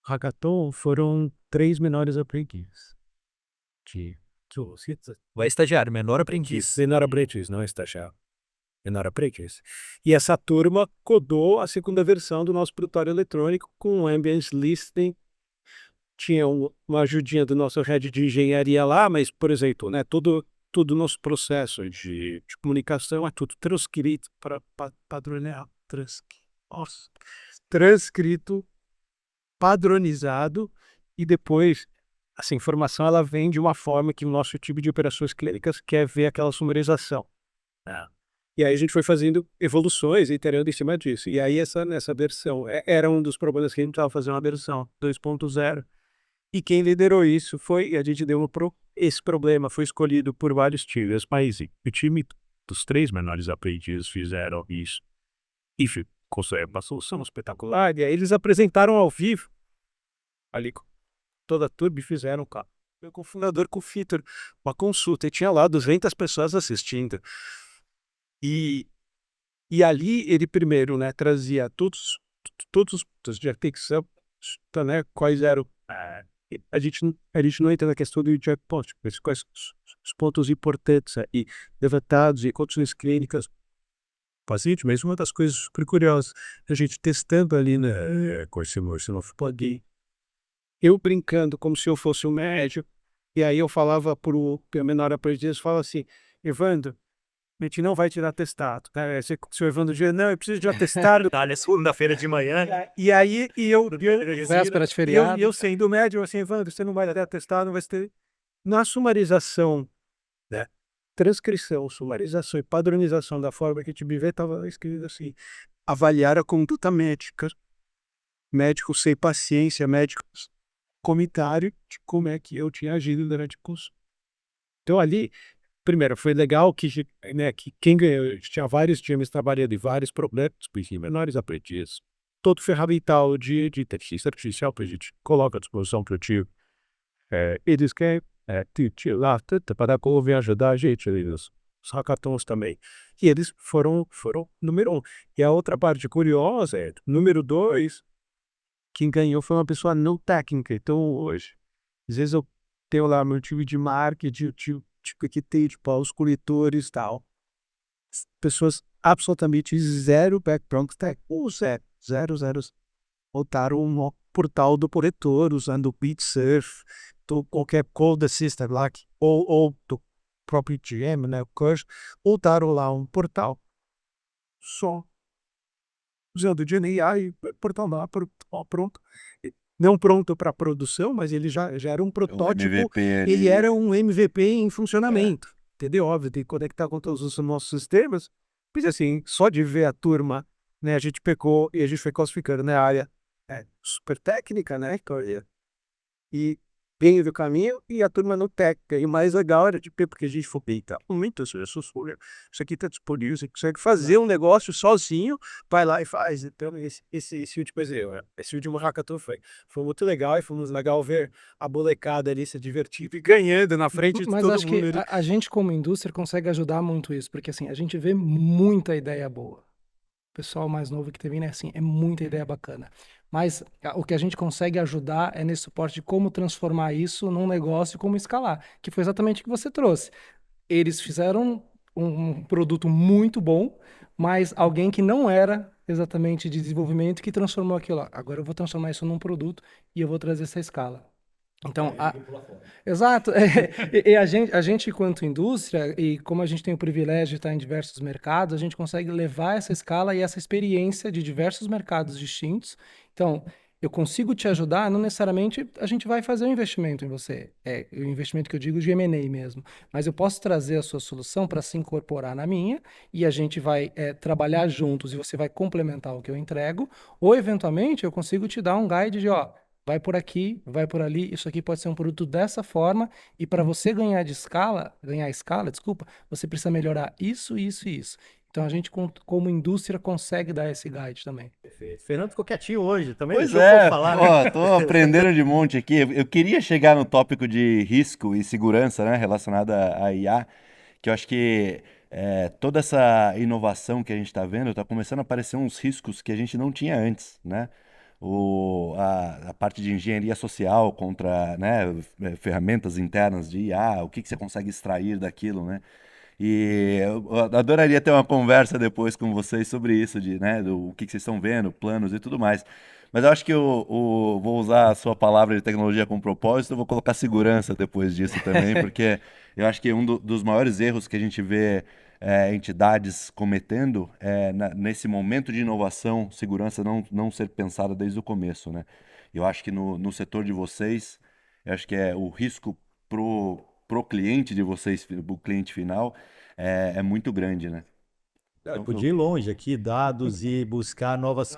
hackathon foram 3 menores aprendizes. Vai estagiário, menor aprendiz. Menor aprendiz, não estagiário. Menor aprendiz. E essa turma codou a segunda versão do nosso produtório eletrônico com ambient listening. Tinha uma ajudinha do nosso head de engenharia lá, mas, por exemplo, né, todo o nosso processo de comunicação é tudo transcrito para padronizar. Transcrito, padronizado, e depois essa informação ela vem de uma forma que o nosso time de operações clínicas quer ver aquela sumarização. E aí a gente foi fazendo evoluções e iterando em cima disso. E aí nessa versão, era um dos problemas que a gente estava fazendo uma versão 2.0. E quem liderou isso foi, a gente deu esse problema foi escolhido por vários times, mas o time dos 3 menores aprendizes fizeram isso. E construíram uma solução espetacular. E aí eles apresentaram ao vivo, ali com toda a turma, e fizeram com o fundador, com o Fitter, uma consulta. E tinha lá 200 pessoas assistindo. E ali ele primeiro, né, trazia todos os pontos de detecção, né, quais eram. A gente não entra na questão do checkpoint, mas quais os pontos importantes aí, levantados e condições clínicas paciente, mas uma das coisas super curiosas, a gente testando ali, né, com esse novo plugin, eu brincando como se eu fosse um médico, e aí eu falava pro menor aprendiz, falava assim, Evandro, a gente não vai tirar testado. Se o Evandro diz, não, eu preciso de um atestado. É segunda-feira de manhã. E aí, Véspera de feriado. eu sendo médico, assim, Evandro, você não vai dar atestado, não vai ter. Na sumarização, né? Transcrição, sumarização e padronização da forma que a gente me vê, estava escrito assim, avaliar a conduta médica. Médicos sem paciência, médicos comentário de como é que eu tinha agido durante o curso. Então ali, primeiro, foi legal que quem ganhou, tinha vários times trabalhando em vários problemas, menores aprendizes. Todo ferramental de inteligência artificial que a gente coloca à disposição para o time. Eles querem lá para ouvir ajudar a gente, os hackathons também. E eles foram número 1. E a outra parte curiosa é, número 2, quem ganhou foi uma pessoa não técnica. Então hoje, às vezes eu tenho lá meu time de marketing, que tem, os coletores e tal. Pessoas absolutamente zero background técnico, zero. Montaram um portal do coletor usando o BitSurf, qualquer code system lá, ou do próprio GM, né, o Curse, montaram lá um portal só usando o GNI, portal lá, pronto. Não pronto para produção, mas ele já era um protótipo, MVP ele era um MVP em funcionamento, entendeu? Óbvio, tem que conectar com todos os nossos sistemas, mas assim, só de ver a turma, né, a gente pegou e a gente foi classificando, né, a área super técnica, né, e bem do caminho, e a turma no técnica, e o mais legal era de porque a gente foi muitas pessoas, isso aqui está disponível, você consegue fazer um negócio sozinho, vai lá e faz. Então esse último hackathon foi muito legal, e foi muito legal ver a molecada ali se divertindo e ganhando na frente de Mas todo acho que mundo. a gente como indústria consegue ajudar muito isso, porque assim, a gente vê muita ideia boa. O pessoal mais novo que tem, né, assim, é muita ideia bacana. Mas o que a gente consegue ajudar é nesse suporte de como transformar isso num negócio e como escalar, que foi exatamente o que você trouxe. Eles fizeram um produto muito bom, mas alguém que não era exatamente de desenvolvimento que transformou aquilo. Agora eu vou transformar isso num produto e eu vou trazer essa escala. Então, exato. E a gente, enquanto indústria, e como a gente tem o privilégio de estar em diversos mercados, a gente consegue levar essa escala e essa experiência de diversos mercados distintos. Então, eu consigo te ajudar, não necessariamente a gente vai fazer um investimento em você. O investimento que eu digo de M&A mesmo. Mas eu posso trazer a sua solução para se incorporar na minha e a gente vai trabalhar juntos e você vai complementar o que eu entrego. Ou, eventualmente, eu consigo te dar um guide de, ó, vai por aqui, vai por ali, isso aqui pode ser um produto dessa forma, e para você ganhar escala, desculpa, você precisa melhorar isso, isso e isso. Então a gente, como indústria, consegue dar esse guide também. Perfeito. Fernando ficou quietinho hoje, também Pois deixou o povo é, falar, né? ó, tô aprendendo de monte aqui. Eu queria chegar no tópico de risco e segurança, né, relacionada à IA, que eu acho que toda essa inovação que a gente está vendo está começando a aparecer uns riscos que a gente não tinha antes, né? A parte de engenharia social contra, né, ferramentas internas de IA, o que você consegue extrair daquilo, né? E eu adoraria ter uma conversa depois com vocês sobre isso, né, do que vocês estão vendo, planos e tudo mais. Mas eu acho que vou usar a sua palavra de tecnologia com propósito, eu vou colocar segurança depois disso também, porque eu acho que dos maiores erros que a gente vê entidades cometendo nesse momento de inovação, segurança não ser pensada desde o começo, né? Eu acho que no setor de vocês, eu acho que o risco pro cliente de vocês, o cliente final, é muito grande, né? Eu podia ir longe aqui, dados e buscar novas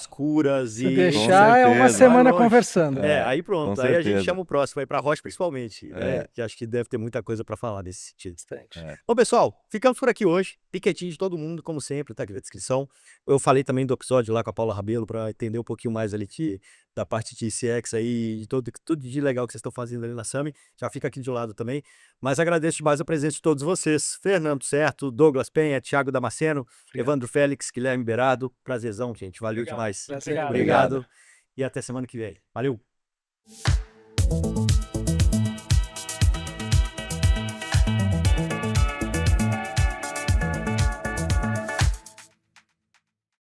curas Se e... deixar, é uma certeza. semana Vai longe. conversando. Aí pronto, com aí a gente certeza. chama o próximo aí pra Roche principalmente, né? Que acho que deve ter muita coisa pra falar nesse sentido. Bastante. Bom, pessoal, ficamos por aqui hoje. Piquetinho de todo mundo, como sempre, tá aqui na descrição. Eu falei também do episódio lá com a Paula Rabelo para entender um pouquinho mais ali da parte de CX aí, de tudo de legal que vocês estão fazendo ali na Sami. Já fica aqui de lado também. Mas agradeço demais a presença de todos vocês. Fernando Certo, Douglas Penha, Thiago Damasceno, Evandro Félix, Guilherme Beirado. Prazerzão, gente. Valeu demais. Prazer. Obrigado. E até semana que vem. Valeu.